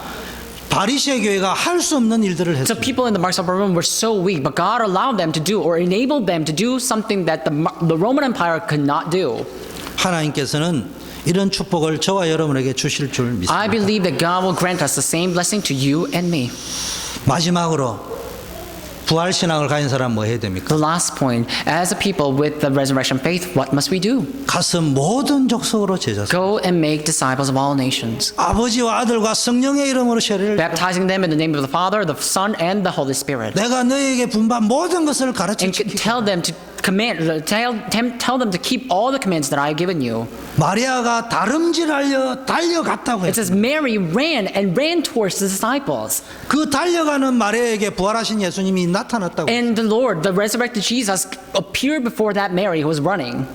바리새 교회가 할 수 없는 일들을 So 했어요. people in the Mark's Upper Room were so weak, but God allowed them to do or enabled them to do something that the Roman Empire could not do. 하나님께서는 이런 축복을 저와 여러분에게 주실 줄 I 믿습니다. believe that God will grant us the same blessing to you and me. 마지막으로 부활 신앙을 가진 사람 뭐 해야 됩니까? The last point, as a people with the resurrection faith, what must we do? 가서 모든 족속으로 제자. Go and make disciples of all nations, 아버지와 아들과 성령의 이름으로 세례를. baptizing them in the name of the Father, the Son, and the Holy Spirit. 내가 너에게 분반 모든 것을 가르쳐 And 주기. tell them to tell them to keep all the commands that I have given you. 마리아가 다름질하려 달려갔다고 It 했어요. says Mary ran towards the disciples. 그 달려가는 마리아에게 부활하신 예수님이 나타났다고. And the Lord, the resurrected Jesus, appeared before that Mary who was running.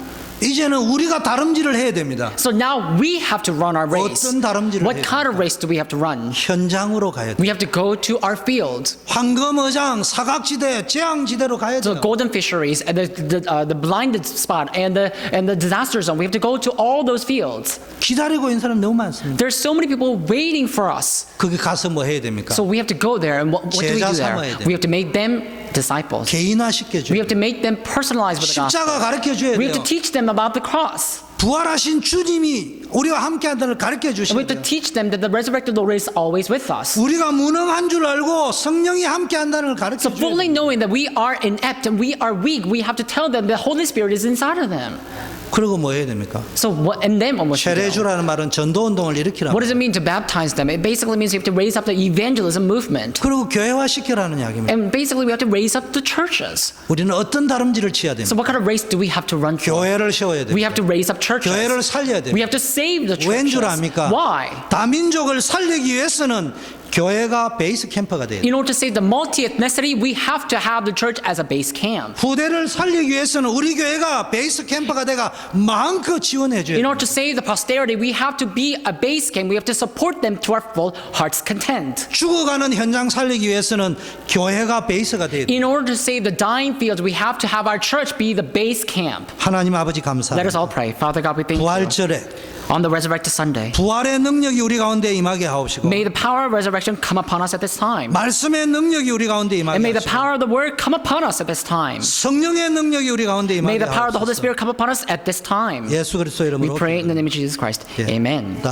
이제는 우리가 다름질을 해야 됩니다. So now we have to run our race. 어떤 다름질을 What 해야 kind of race do we have to run? 현장으로 가야 돼. We have to go to our fields, 황금어장, 사각지대, 재앙지대로 가야 the 돼요. golden fisheries, and the blinded spot, and the disaster zone. We have to go to all those fields. 기다리고 있는 사람 너무 많습니다. There's so many people waiting for us. 거기 가서 뭐 해야 됩니까? So we have to go there, and what do we 제자 do 삼아야 there? 돼요. We have to make them disciples. 개인화 We 시켜줘야 have to make them personalized with the 십자가 gospel. 가르쳐 줘야 We have 돼요. to teach them about the cross. 부활하신 주님이 우리와 함께 한다는 걸 가르쳐 And we 주셔야 have to 돼요. teach them that the resurrected Lord is always with us. 우리가 무능한 줄 알고 성령이 함께 한다는 걸 가르쳐 So 줘야 fully 돼요. knowing that we are inept and we are weak, we have to tell them the Holy Spirit is inside of them. 그리고 뭐 해야 됩니까? So what? And then what must we do? 세례주라는 말은 전도 운동을 일으키라. What does it mean to baptize them? It basically means you have to raise up the evangelism movement. 그리고 교회화 시키라는 이야기입니다. And basically we have to raise up the churches. 우리는 어떤 다름질을 치야 So 됩니까? what kind of race do we have to run for? 교회를 세워야 We have 됩니다. to raise up churches. 교회를 살려야 We 됩니다. have to save the 왠 줄 churches. 압니까? Why? 다민족을 살리기 위해서는 교회가 베이스 캠프가 돼야 돼요. In order to save the multi-ethnicity, we have to have the church as a base camp. 후대를 살리기 위해서는 우리 교회가 베이스 캠프가 돼가 마음껏 지원해 줘야 In 돼요. order to save the posterity, we have to be a base camp. We have to support them to our full heart's content. 죽어가는 현장 살리기 위해서는 교회가 베이스가 돼야 돼요. In order to save the dying fields, we have to have our church be the base camp. 하나님 아버지 Let us 감사합니다. all pray. Father God, we thank you. 부활절에 On the resurrected Sunday, 부활의 능력이 우리 가운데 임하게 하옵시고 may the power of resurrection come upon us at this time. 말씀의 능력이 우리 가운데 And 임하게 may the 하시고 power of the word come upon us at this time. 성령의 능력이 우리 가운데 May 임하게 the power of the Holy 하옵소서. Spirit come upon us at this time. 예수 그리스도 We 이름으로 pray in the name of Jesus Christ. 예. Amen. 다